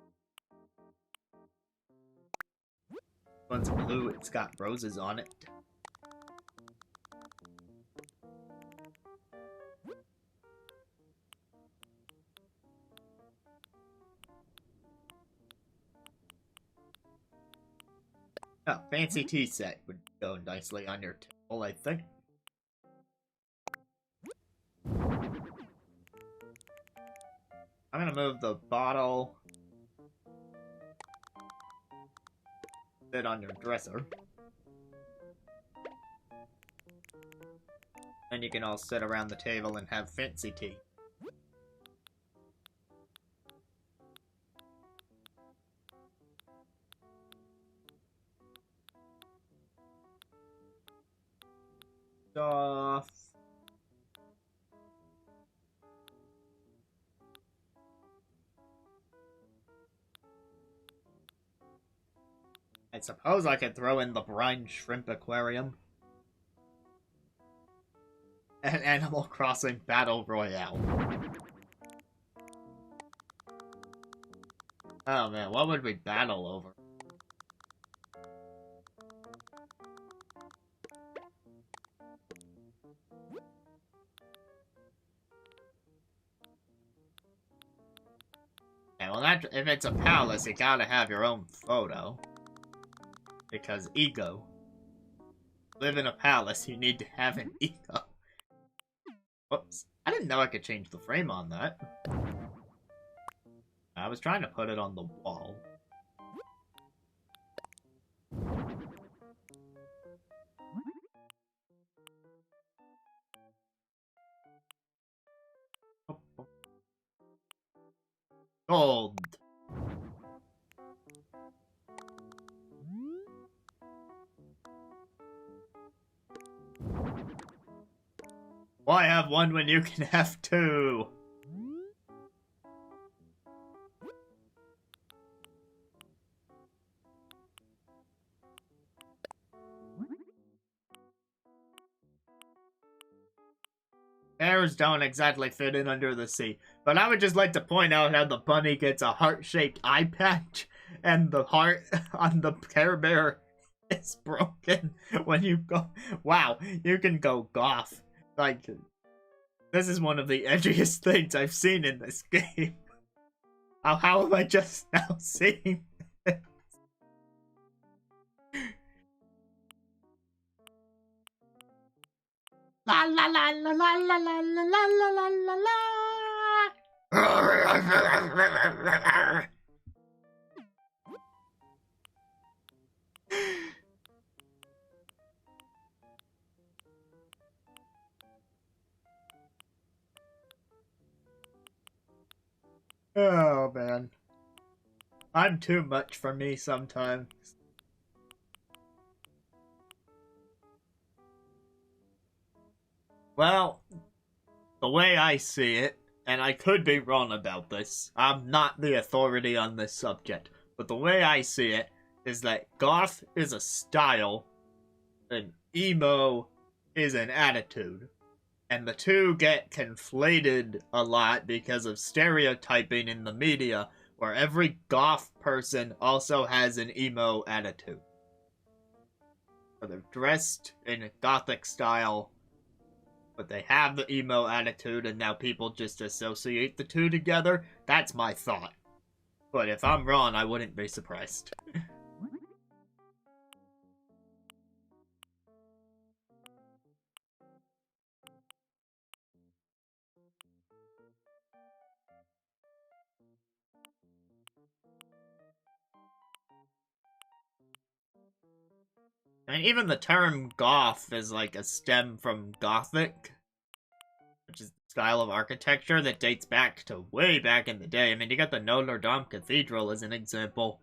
One's blue, it's got roses on it. Oh, fancy tea set would go nicely on your table, I think. I'm gonna move the bottle. Sit on your dresser. And you can all sit around the table and have fancy tea. Off. I suppose I could throw in the brine shrimp aquarium. And Animal Crossing Battle Royale. Oh man, what would we battle over? Yeah, well, if it's a palace, you gotta have your own photo. Because ego. Live in a palace, you need to have an ego. Whoops. I didn't know I could change the frame on that. I was trying to put it on the wall. Gold. Why have one when you can have two? Bears don't exactly fit in under the sea, but I would just like to point out how the bunny gets a heart-shaped eye patch, and the heart on the Care Bear is broken when you go. Wow, you can go goth. Like, this is one of the edgiest things I've seen in this game. How am I just now seeing this? La la la la la la la la la la la la. Oh, man. I'm too much for me sometimes. Well, the way I see it, and I could be wrong about this, I'm not the authority on this subject, but the way I see it is that goth is a style, and emo is an attitude. And the two get conflated a lot because of stereotyping in the media, where every goth person also has an emo attitude. So they're dressed in a gothic style, but they have the emo attitude, and now people just associate the two together. That's my thought. But if I'm wrong, I wouldn't be surprised. I mean, even the term goth is like a stem from Gothic, which is the style of architecture that dates back to way back in the day. I mean, you got the Notre Dame Cathedral as an example.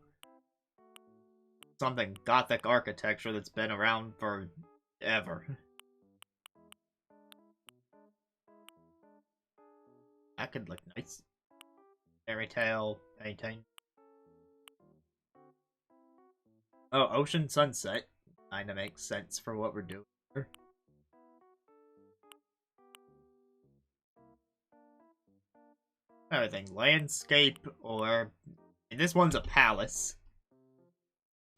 Something Gothic architecture that's been around forever. That could look nice. Fairy tale painting. Oh, Ocean Sunset. Kinda makes sense for what we're doing here. Everything. Landscape or... And this one's a palace.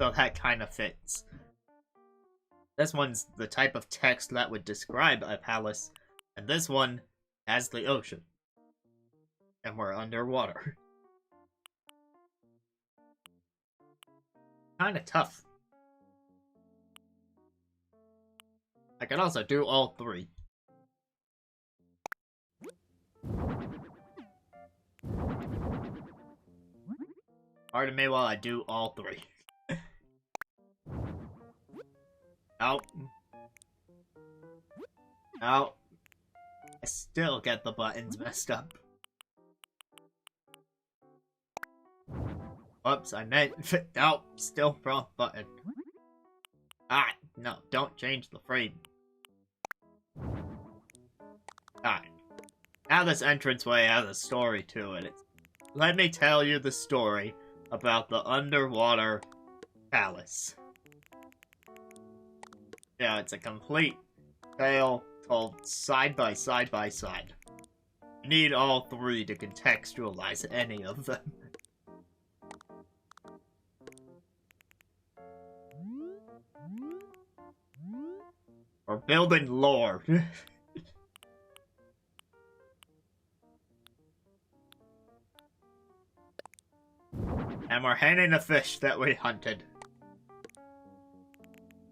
So that kind of fits. This one's the type of text that would describe a palace. And this one has the ocean. And we're underwater. Kinda tough. I can also do all three. Pardon me while I do all three. Out. Out. I still get the buttons messed up. Whoops, I meant... Nope, still wrong button. Ah, no, don't change the frame. Alright. Now this entranceway has a story to it. Let me tell you the story about the underwater palace. Yeah, it's a complete tale told side by side by side. You need all three to contextualize any of them. We're building lore. And we're hanging a fish that we hunted.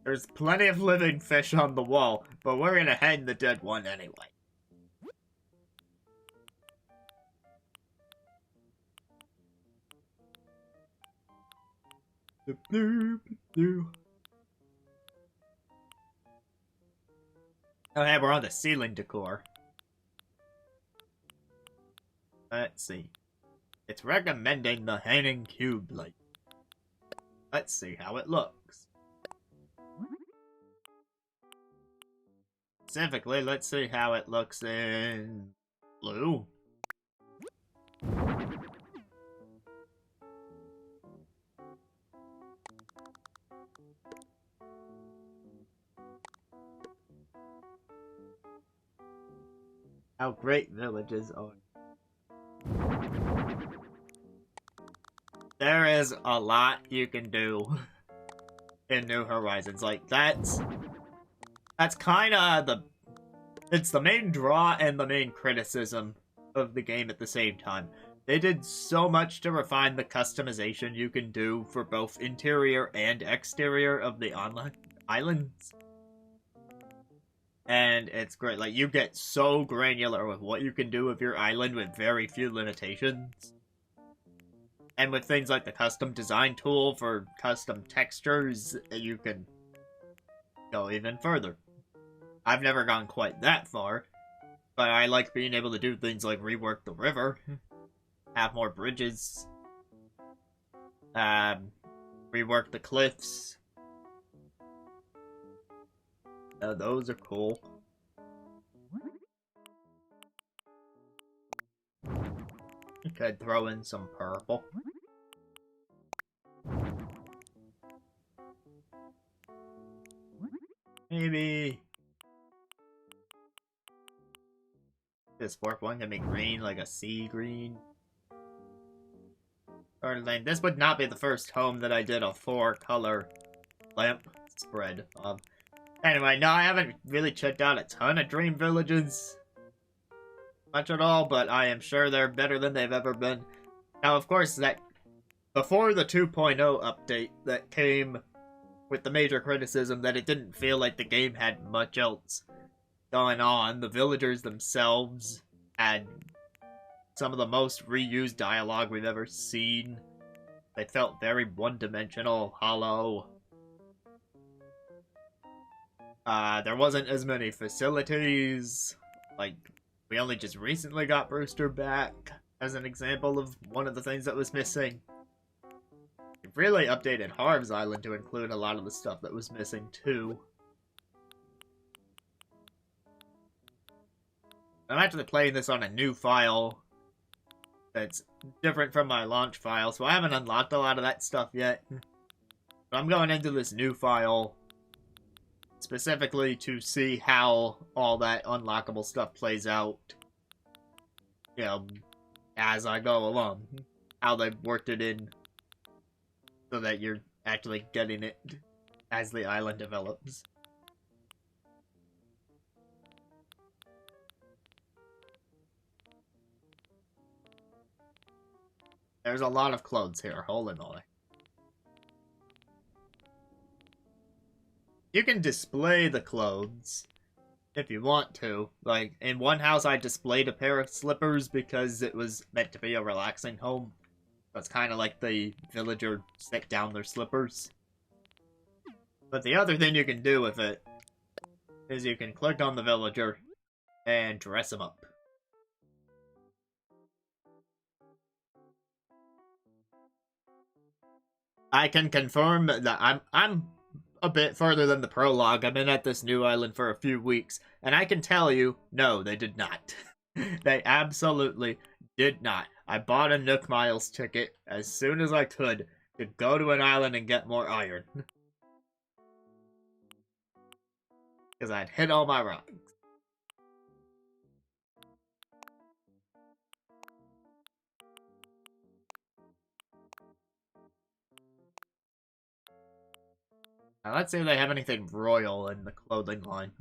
There's plenty of living fish on the wall, but we're gonna hang the dead one anyway. Oh yeah, we're on the ceiling decor. Let's see. It's recommending the hanging cube light. Let's see how it looks. Specifically, let's see how it looks in blue. How great villages are. There is a lot you can do in New Horizons. Like, that's kind of it's the main draw and the main criticism of the game at the same time. They did so much to refine the customization you can do for both interior and exterior of the online islands. And it's great. Like, you get so granular with what you can do with your island with very few limitations. And with things like the custom design tool for custom textures, you can go even further. I've never gone quite that far, but I like being able to do things like rework the river. have more bridges. Rework the cliffs. Those are cool. You could throw in some purple. Maybe this fourth one can be green, like a sea green. Or like, this would not be the first home that I did a 4-color lamp spread of. Anyway, no, I haven't really checked out a ton of dream villages. Much at all, but I am sure they're better than they've ever been. Now, of course, that before the 2.0 update that came with the major criticism that it didn't feel like the game had much else going on, the villagers themselves had some of the most reused dialogue we've ever seen. They felt very one-dimensional, hollow. There wasn't as many facilities. Like, we only just recently got Brewster back as an example of one of the things that was missing. It really updated Harv's Island to include a lot of the stuff that was missing, too. I'm actually playing this on a new file that's different from my launch file, so I haven't unlocked a lot of that stuff yet. But I'm going into this new file specifically to see how all that unlockable stuff plays out, you know, as I go along. How they've worked it in so that you're actually getting it as the island develops. There's a lot of clothes here, holy moly. You can display the clothes if you want to. Like, in one house I displayed a pair of slippers because it was meant to be a relaxing home. That's kind of like the villager stick down their slippers. But the other thing you can do with it is you can click on the villager and dress him up. I can confirm that I'm a bit further than the prologue. I've been at this new island for a few weeks, and I can tell you, no, they did not. They absolutely did not. I bought a Nook Miles ticket as soon as I could to go to an island and get more iron. Because I'd hit all my rocks. Now let's see if they have anything royal in the clothing line.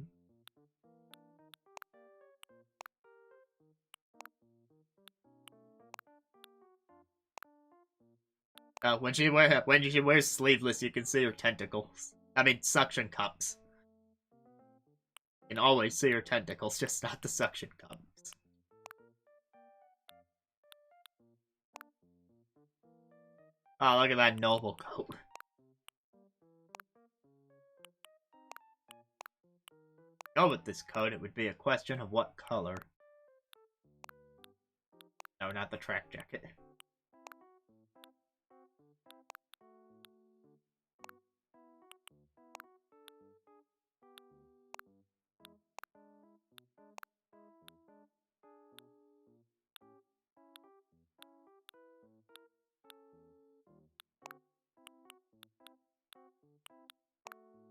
When she wears sleeveless, you can see her tentacles. I mean, suction cups. You can always see her tentacles, just not the suction cups. Oh, look at that noble coat. Go with this coat, it would be a question of what color. No, not the track jacket.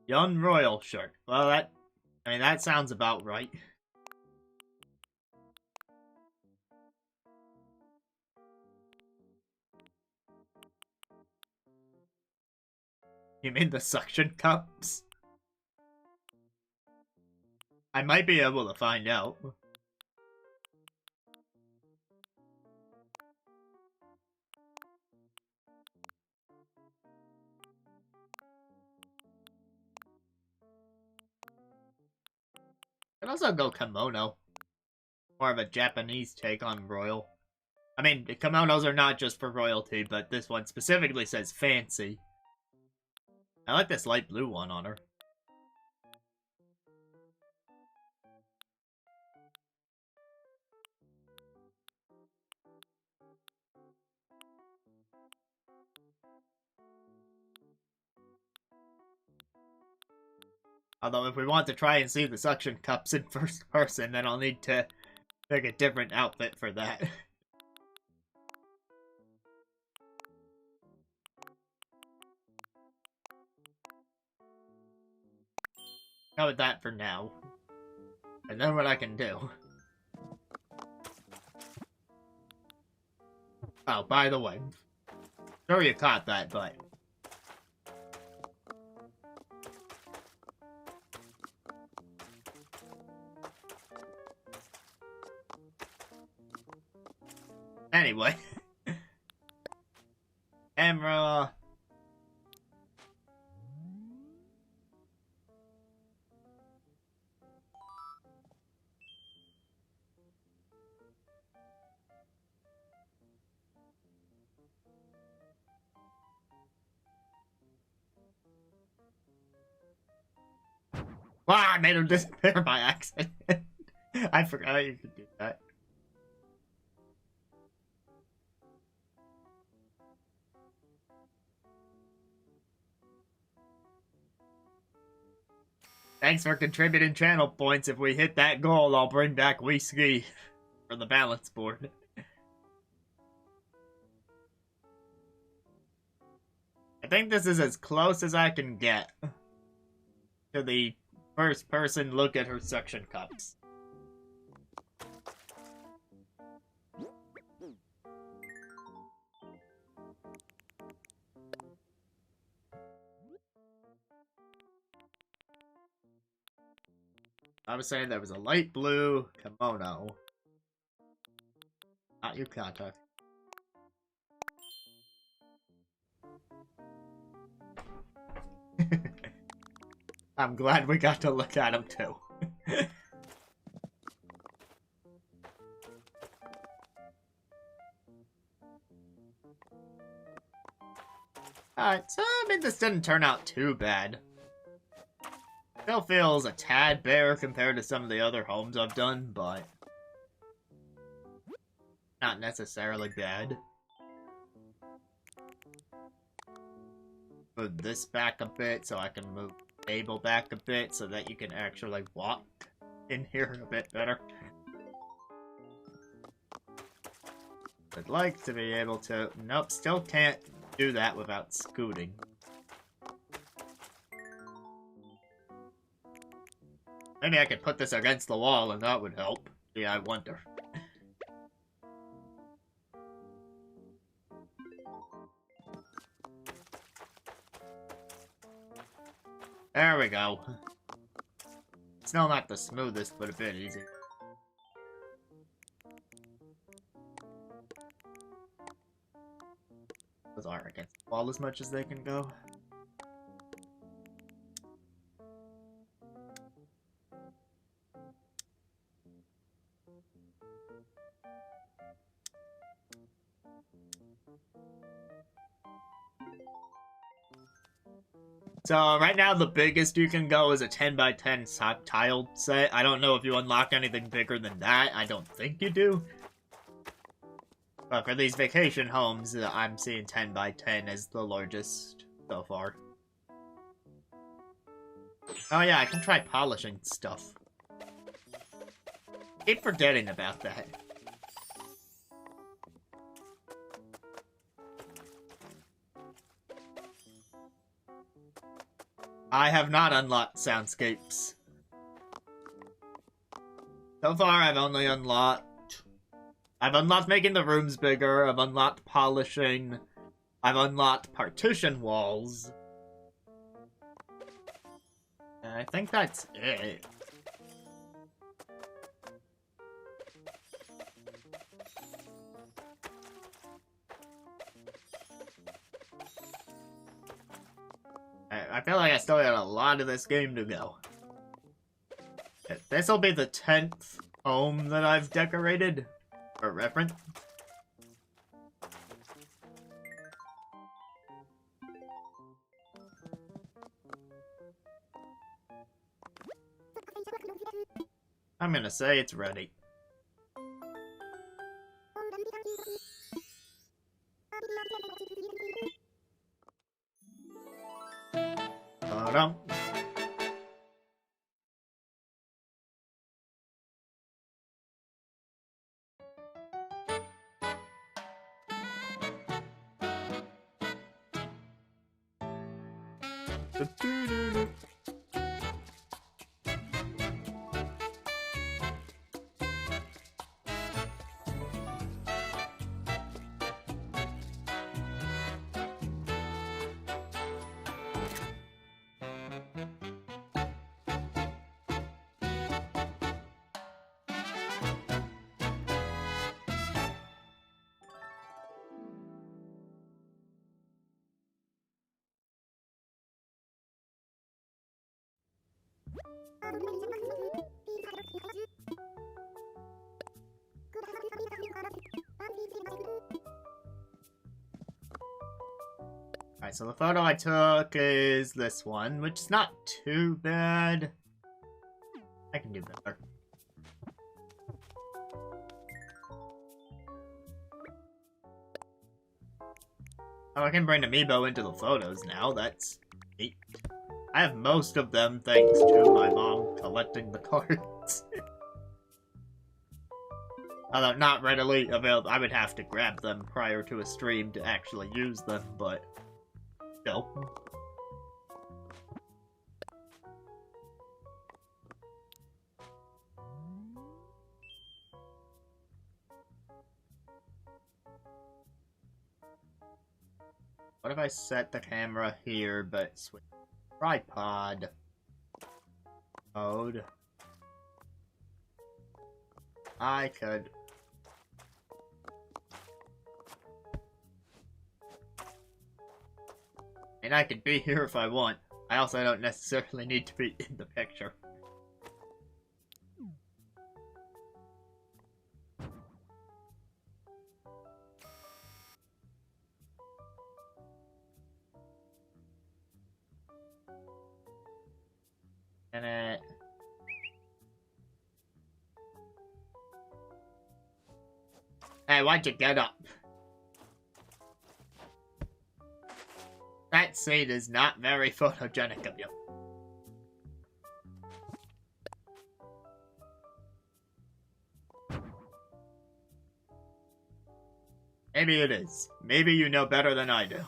Young royal shirt. Well, that sounds about right. You mean the suction cups? I might be able to find out. Could also go kimono. More of a Japanese take on royal. I mean, the kimonos are not just for royalty, but this one specifically says fancy. I like this light blue one on her. Although if we want to try and see the suction cups in first person, then I'll need to pick a different outfit for that. How about that for now? And then what I can do. Oh, by the way. Sure you caught that, but... Anyway. Camera... Wow, I made him disappear by accident. I forgot you could do that. Thanks for contributing channel points. If we hit that goal, I'll bring back whiskey for the balance board. I think this is as close as I can get to the first person look at her suction cups. I was saying there was a light blue kimono. Not yukata. I'm glad we got to look at him too. Alright, so I mean this didn't turn out too bad. Still feels a tad bare compared to some of the other homes I've done, but not necessarily bad. Move this back a bit so I can move the table back a bit so that you can actually walk in here a bit better. I'd like to be able to... Nope, still can't do that without scooting. Maybe I could put this against the wall and that would help. Yeah, I wonder. There we go. Still not the smoothest, but a bit easier. Those aren't against the wall as much as they can go. So, right now the biggest you can go is a 10x10 tiled set. I don't know if you unlock anything bigger than that. I don't think you do. But for these vacation homes, I'm seeing 10x10 as the largest so far. Oh yeah, I can try polishing stuff. Keep forgetting about that. I have not unlocked soundscapes. So far, I've only unlocked... I've unlocked making the rooms bigger, I've unlocked polishing, I've unlocked partition walls. And I think that's it. I feel like I still got a lot of this game to go. This'll be the 10th home that I've decorated, for reference. I'm gonna say it's ready. Alright, so the photo I took is this one, which is not too bad. I can do better. Oh, I can bring Amiibo into the photos now. That's neat. I have most of them thanks to my mom collecting the cards. Although not readily available. I would have to grab them prior to a stream to actually use them, but still. What if I set the camera here, but switch tripod mode? I could. And I could be here if I want. I also don't necessarily need to be in the picture. And Hey, why'd you get up? That scene is not very photogenic of you. Maybe it is. Maybe you know better than I do.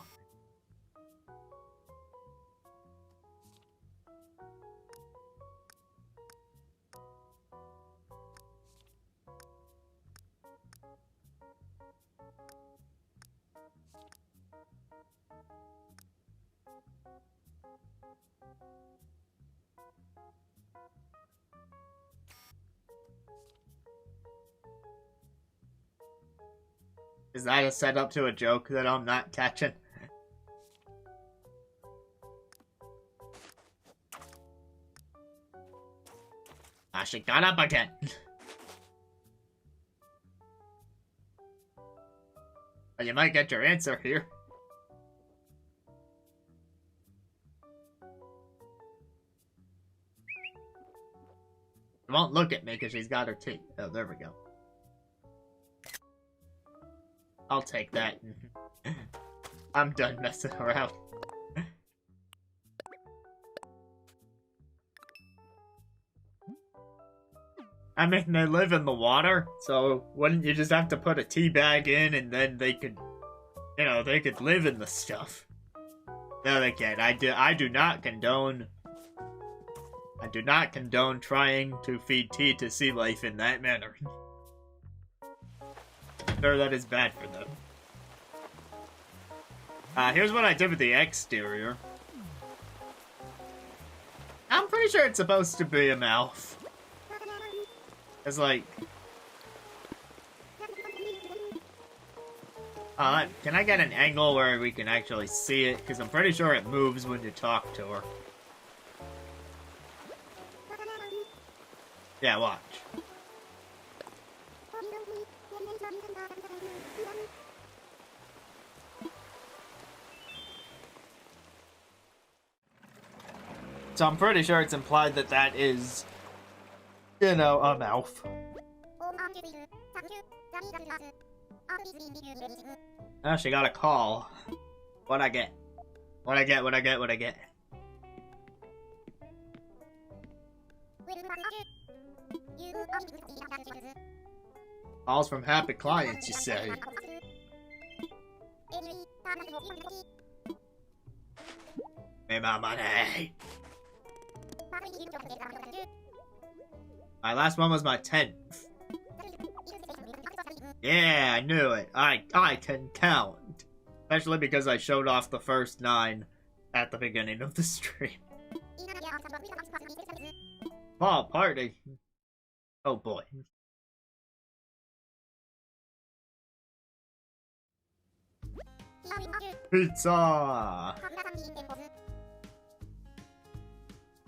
Is that a setup to a joke that I'm not catching? Ah, she got up again. But you might get your answer here. She won't look at me because she's got her teeth. Oh, there we go. I'll take that. I'm done messing around. I mean, they live in the water, so wouldn't you just have to put a tea bag in and then they could, you know, they could live in the stuff? No, they can't. I do not condone trying to feed tea to sea life in that manner. Sure, that is bad for them. Here's what I did with the exterior. I'm pretty sure it's supposed to be a mouth. It's like... can I get an angle where we can actually see it? Because I'm pretty sure it moves when you talk to her. Yeah, watch. So I'm pretty sure it's implied that that is, you know, a mouth. Oh, she got a call. What'd I get? What'd I get? What'd I get? What'd I get? Calls from happy clients, you say. me my money. My last one was my 10th. Yeah, I knew it. I can count. Especially because I showed off the first 9 at the beginning of the stream. Small party. Oh boy. Pizza!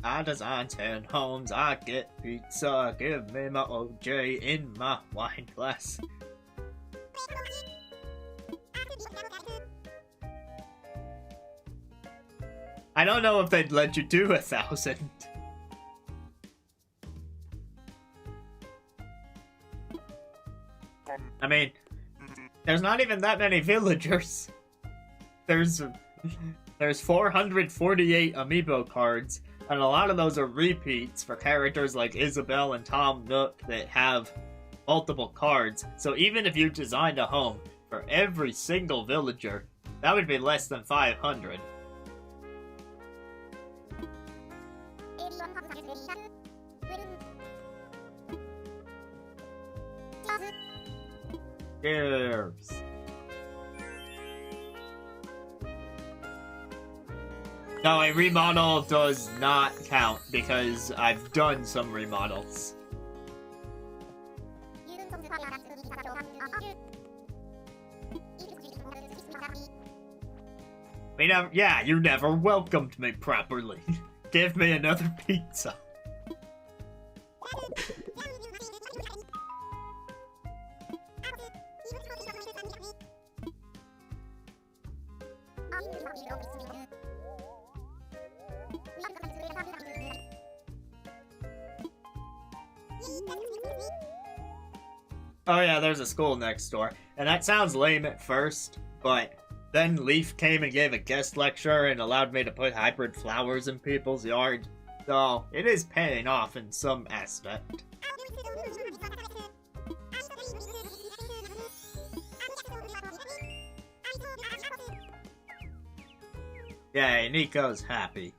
I design 10 homes, I get pizza. Give me my OJ in my wine glass. I don't know if they'd let you do 1,000. I mean, there's not even that many villagers. There's 448 amiibo cards, and a lot of those are repeats for characters like Isabelle and Tom Nook that have multiple cards. So even if you designed a home for every single villager, that would be less than 500. Cheers. No, a remodel does not count because I've done some remodels. You never welcomed me properly. Give me another pizza. Oh yeah, there's a school next door. And that sounds lame at first, but then Leaf came and gave a guest lecture and allowed me to put hybrid flowers in people's yards. So, it is paying off in some aspect. Yay, Nico's happy.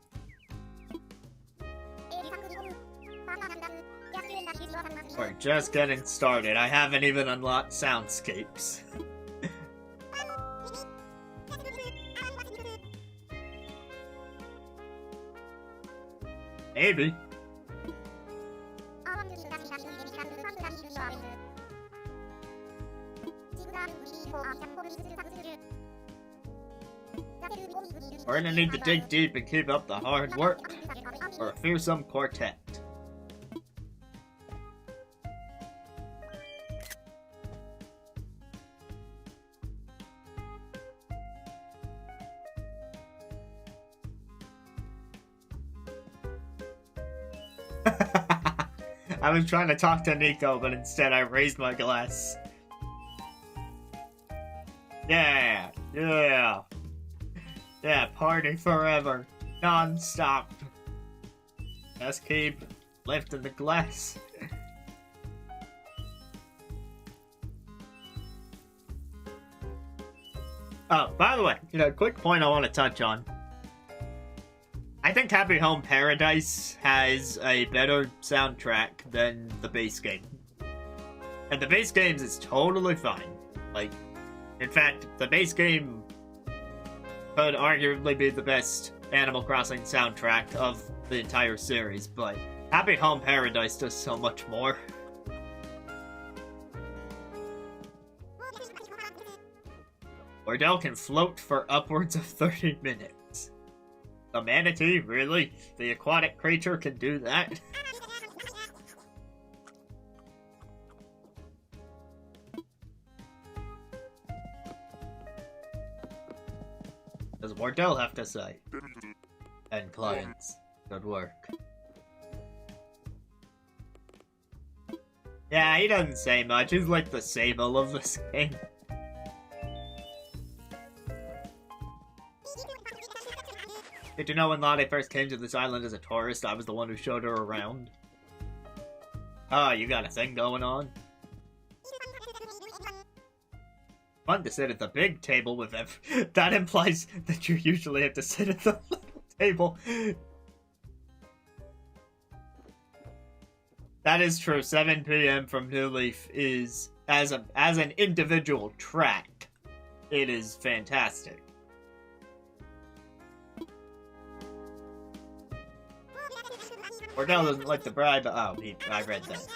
We're just getting started. I haven't even unlocked soundscapes. Maybe. We're gonna need to dig deep and keep up the hard work for a fearsome quartet. I was trying to talk to Nico, but instead I raised my glass. Yeah, yeah. Yeah, party forever. Non-stop. Just keep lifting the glass. Oh, by the way, quick point I want to touch on. I think Happy Home Paradise has a better soundtrack than the base game. And the base games is totally fine. In fact, the base game could arguably be the best Animal Crossing soundtrack of the entire series, but Happy Home Paradise does so much more. Ordell can float for upwards of 30 minutes. The manatee? Really? The aquatic creature can do that? Does Wardell have to say? And clients. Good work. Yeah, he doesn't say much. He's like the Sable of this game. Did you know when Lottie first came to this island as a tourist, I was the one who showed her around? Oh, you got a thing going on? Fun to sit at the big table with that implies that you usually have to sit at the little table. That is true. 7 p.m. from New Leaf is, as an individual track, it is fantastic. Ordell doesn't like the bribe. Oh, I read that.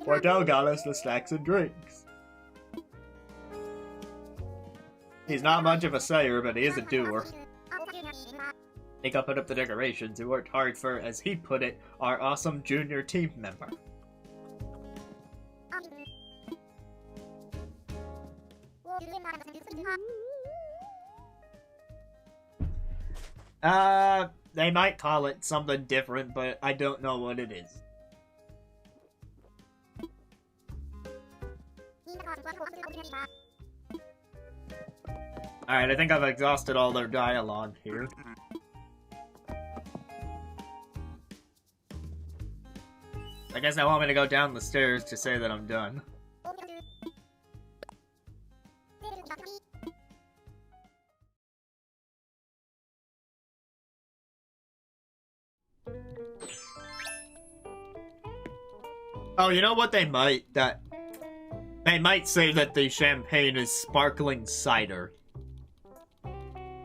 Ordell got us the snacks and drinks. He's not much of a sayer, but he is a doer. He got put up the decorations. He worked hard for, as he put it, our awesome junior team member. They might call it something different, but I don't know what it is. Alright, I think I've exhausted all their dialogue here. I guess I want me to go down the stairs to say that I'm done. Oh, you know what they might? They might say that the champagne is sparkling cider.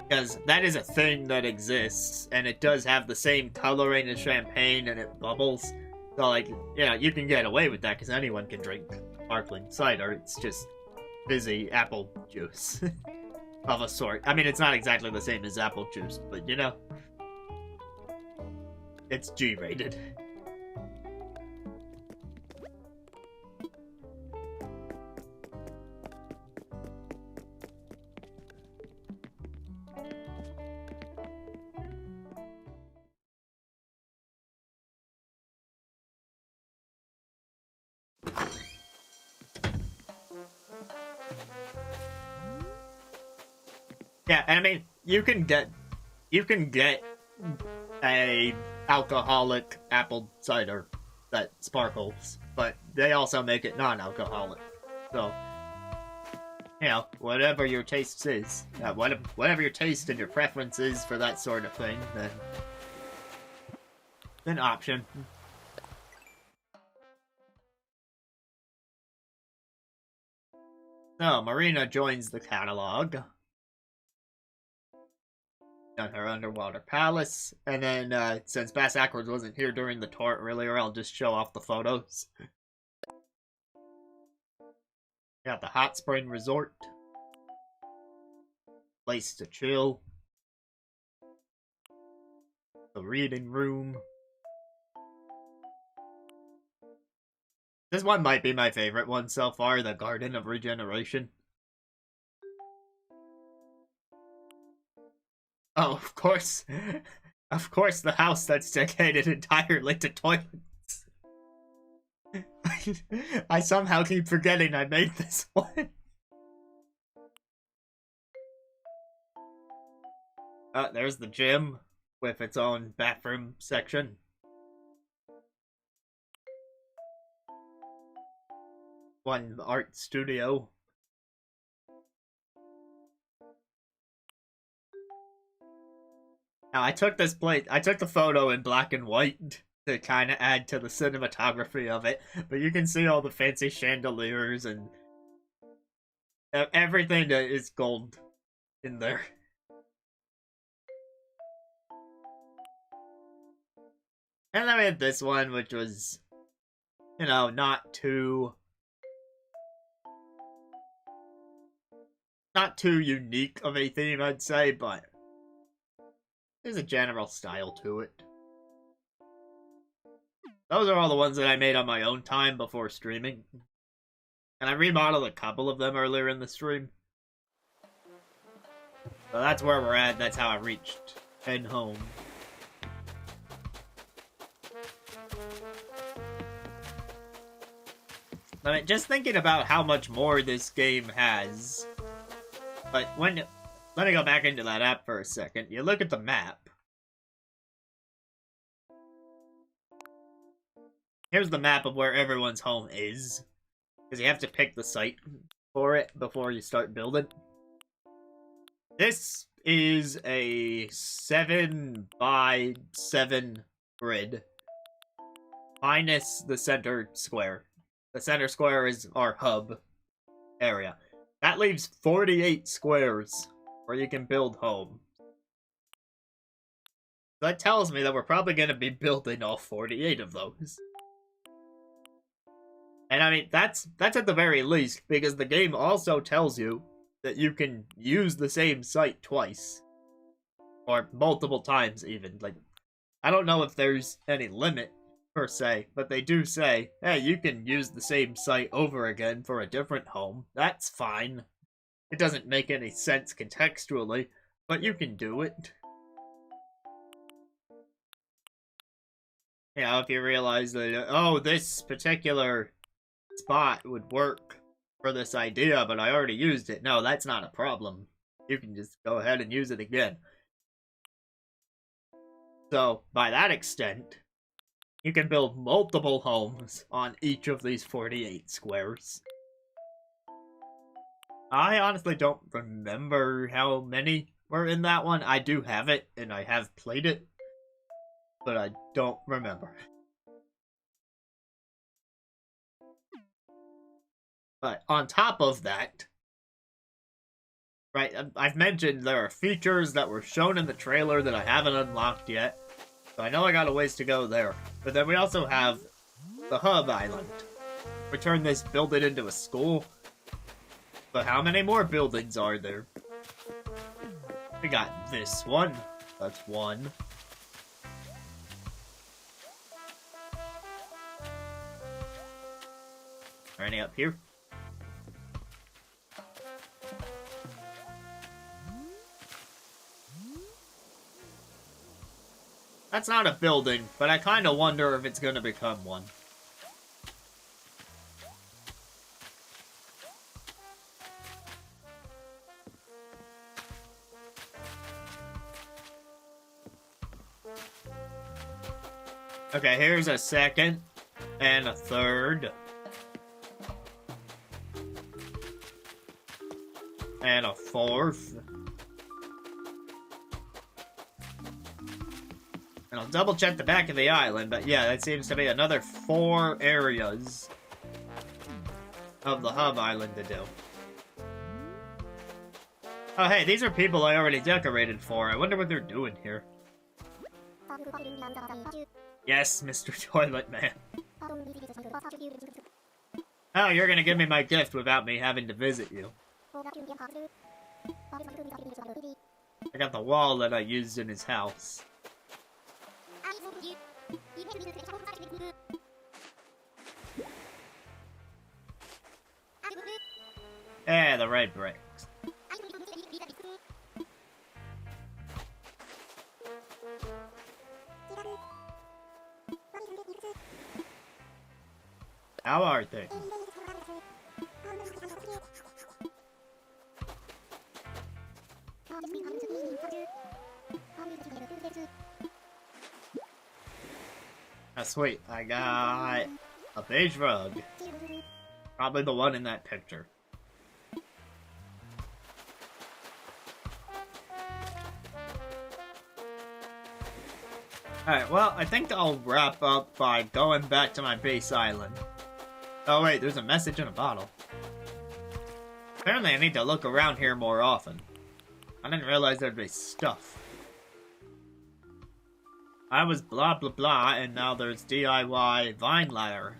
Because that is a thing that exists, and it does have the same coloring as champagne, and it bubbles. So, like, yeah, you can get away with that, because anyone can drink sparkling cider. It's just fizzy apple juice. Of a sort. I mean, it's not exactly the same as apple juice, but, you know. It's G-rated. Yeah, and I mean, you can get a alcoholic apple cider that sparkles, but they also make it non-alcoholic. So, you know, whatever your taste is, whatever your taste and your preference is for that sort of thing, then an option. So, Marina joins the catalog. On her underwater palace, and then since Bass Ackwards wasn't here during the tour earlier, I'll just show off the photos. Got the hot spring resort, place to chill, the reading room. This one might be my favorite one so far, the Garden of Regeneration. Oh, of course. Of course, the house that's dedicated entirely to toilets. I somehow keep forgetting I made this one. There's the gym with its own bathroom section. One art studio. Now, I took the photo in black and white to kind of add to the cinematography of it, but you can see all the fancy chandeliers and everything that is gold in there. And then we had this one, which was, you know, not too unique of a theme, I'd say, but there's a general style to it. Those are all the ones that I made on my own time before streaming. And I remodeled a couple of them earlier in the stream. So that's where we're at. That's how I reached head home. I mean, just thinking about how much more this game has. But let me go back into that app for a second. You look at the map. Here's the map of where everyone's home is. Because you have to pick the site for it before you start building. This is a 7x7 grid minus the center square. The center square is our hub area. That leaves 48 squares where you can build home. That tells me that we're probably going to be building all 48 of those. And I mean, that's at the very least, because the game also tells you that you can use the same site twice. Or multiple times, even. Like, I don't know if there's any limit, per se, but they do say, hey, you can use the same site over again for a different home. That's fine. It doesn't make any sense contextually, but you can do it. You know, if you realize that, oh, this particular spot would work for this idea, but I already used it. No, that's not a problem. You can just go ahead and use it again. So, by that extent, you can build multiple homes on each of these 48 squares. I honestly don't remember how many were in that one. I do have it, and I have played it, but I don't remember. But on top of that, right, I've mentioned there are features that were shown in the trailer that I haven't unlocked yet. So I know I got a ways to go there. But then we also have the hub island. We turn this, build it into a school. But how many more buildings are there? We got this one. That's one. Are there any up here? That's not a building, but I kind of wonder if it's going to become one. Okay, here's a second and a third. And a fourth. And I'll double check the back of the island, but yeah, that seems to be another 4 areas of the hub island to do. Oh hey, these are people I already decorated for. I wonder what they're doing here. Yes, Mr. Toilet Man. Oh, you're gonna give me my gift without me having to visit you. I got the wall that I used in his house. Eh, the red bricks. How are things? Ah, sweet. I got a beige rug. Probably the one in that picture. Alright, well, I think I'll wrap up by going back to my base island. Oh wait, there's a message in a bottle. Apparently I need to look around here more often. I didn't realize there'd be stuff. I was blah blah blah, and now there's DIY vine ladder.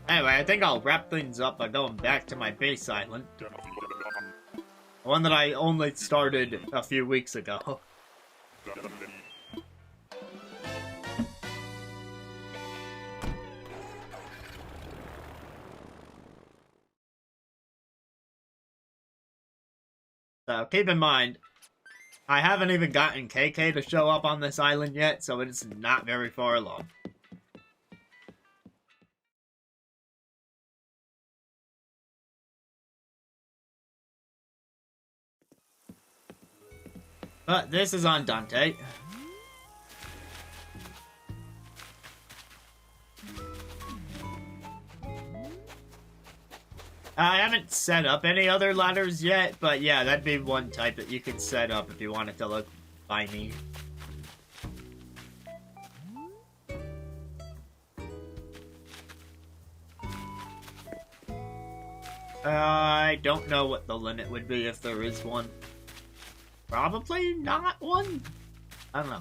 Anyway, I think I'll wrap things up by going back to my base island. The one that I only started a few weeks ago. So, keep in mind, I haven't even gotten KK to show up on this island yet, so it's not very far along. But this is on Dante. I haven't set up any other ladders yet, but yeah, that'd be one type that you could set up if you wanted to look by me. I don't know what the limit would be if there is one. Probably not one? I don't know.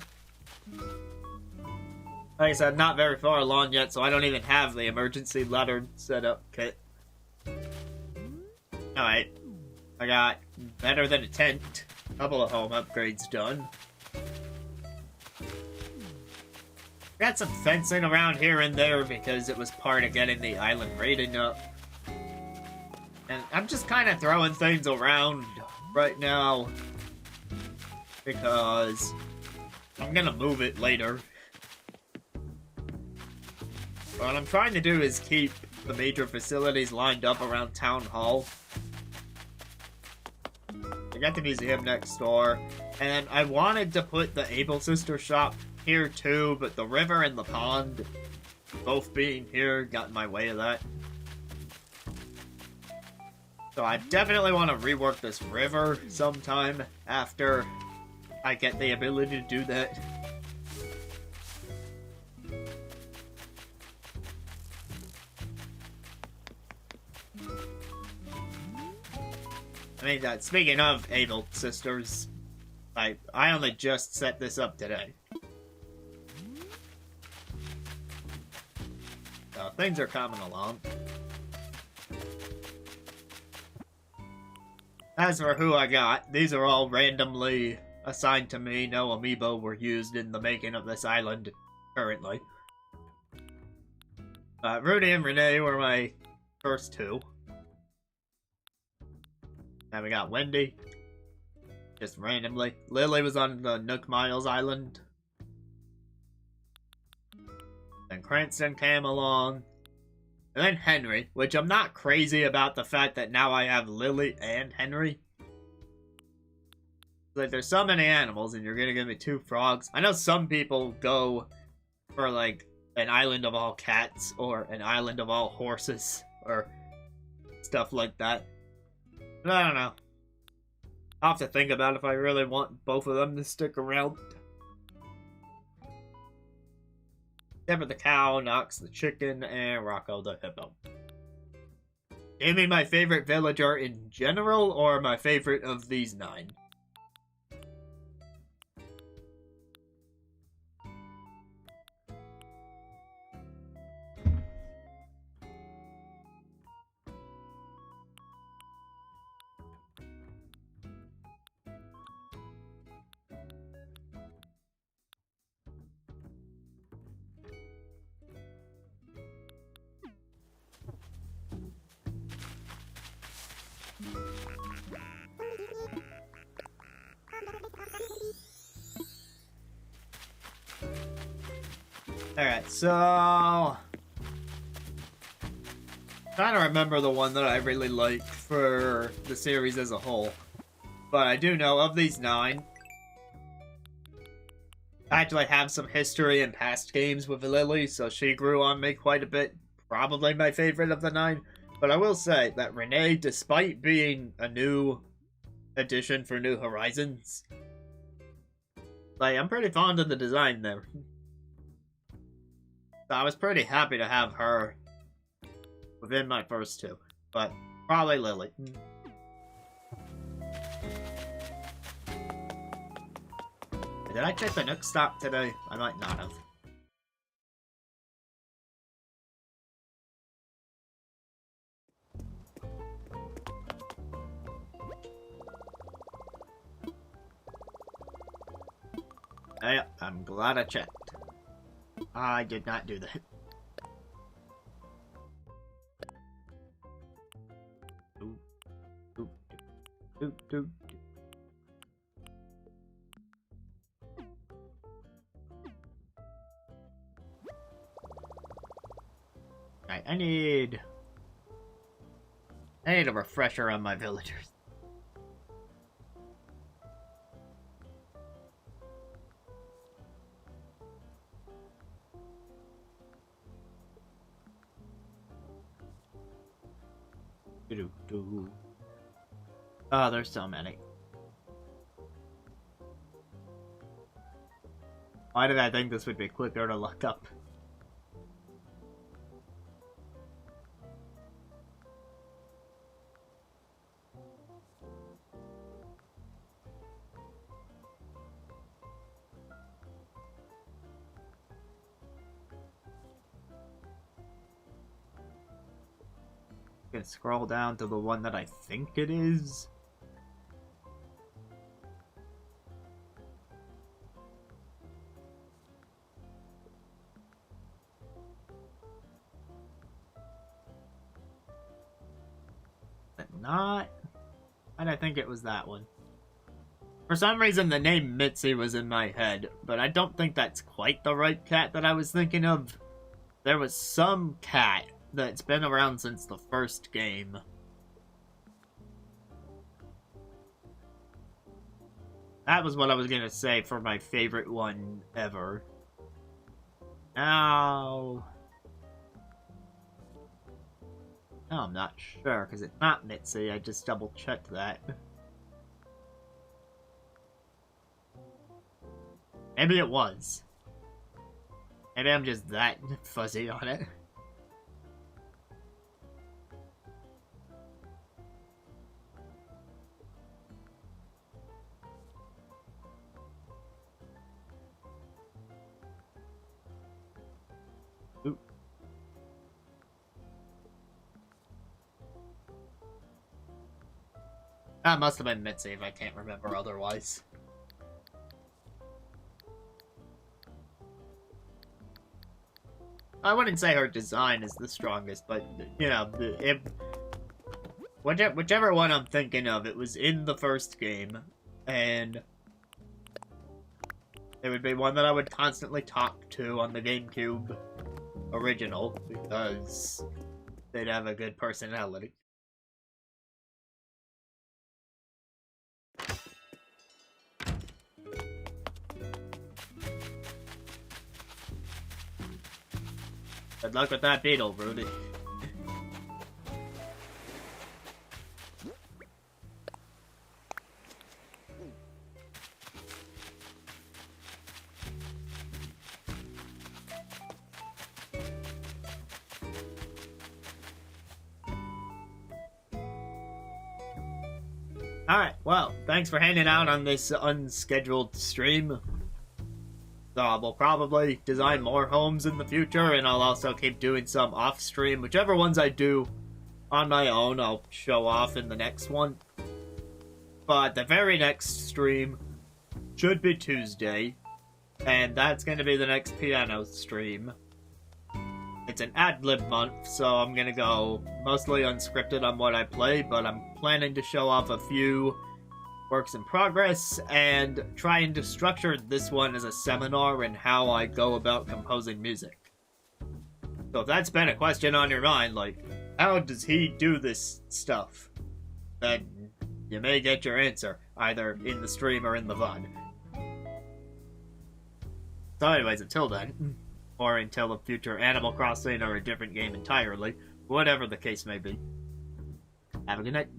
Like I said, not very far along yet, so I don't even have the emergency ladder setup kit. Alright. I got better than a tent. Couple of home upgrades done. Got some fencing around here and there because it was part of getting the island rating up. And I'm just kind of throwing things around right now because I'm gonna move it later. What I'm trying to do is keep the major facilities lined up around Town Hall. I got the museum next door, and I wanted to put the Able Sister shop here too, but the river and the pond, both being here, got in my way of that. So I definitely want to rework this river sometime after I get the ability to do that. I mean, speaking of Able Sisters, I only just set this up today. So things are coming along. As for who I got, these are all randomly assigned to me. No amiibo were used in the making of this island currently. Rudy and Renee were my first two. Now we got Wendy. Just randomly. Lily was on the Nook Miles Island. Then Cranston came along. And then Henry, which I'm not crazy about the fact that now I have Lily and Henry. Like, there's so many animals and you're gonna give me 2 frogs. I know some people go for, like, an island of all cats or an island of all horses or stuff like that. But I don't know. I'll have to think about if I really want both of them to stick around. Except for the cow, Knox the chicken, and Rocco the hippo. Give me my favorite villager in general, or my favorite of these 9? Alright, so... trying to remember the one that I really liked for the series as a whole. But I do know, of these 9, I actually have some history in past games with Lily, so she grew on me quite a bit. Probably my favorite of the 9. But I will say that Renee, despite being a new addition for New Horizons, like, I'm pretty fond of the design there. So I was pretty happy to have her within my first 2, but probably Lily. Did I check the Nook stop today? I might not have. Yeah, I'm glad I checked. I did not do that. Doop, doop, doop, doop. Right, I need a refresher on my villagers. Oh, there's so many. Why did I think this would be quicker to look up? I'm gonna scroll down to the one that I think it is. But not. And I think it was that one. For some reason, the name Mitzi was in my head, but I don't think that's quite the right cat that I was thinking of. There was some cat that's been around since the first game. That was what I was gonna say for my favorite one ever. Now... No, I'm not sure, because it's not Mitzi. I just double-checked that. Maybe it was. Maybe I'm just that fuzzy on it. Ooh. That must have been Mitzi if I can't remember otherwise. I wouldn't say her design is the strongest, but, you know, whichever one I'm thinking of, it was in the first game, and it would be one that I would constantly talk to on the GameCube original, because they'd have a good personality. Good luck with that beetle, Rudy. Alright, well, thanks for hanging out on this unscheduled stream. So we'll probably design more homes in the future, and I'll also keep doing some off-stream. Whichever ones I do on my own, I'll show off in the next one. But the very next stream should be Tuesday, and that's going to be the next piano stream. It's an ad-lib month, so I'm going to go mostly unscripted on what I play, but I'm planning to show off a few works in progress, and trying to structure this one as a seminar in how I go about composing music. So if that's been a question on your mind, like, how does he do this stuff? Then you may get your answer, either in the stream or in the VOD. So anyways, until then, or until a future Animal Crossing or a different game entirely, whatever the case may be, have a good night.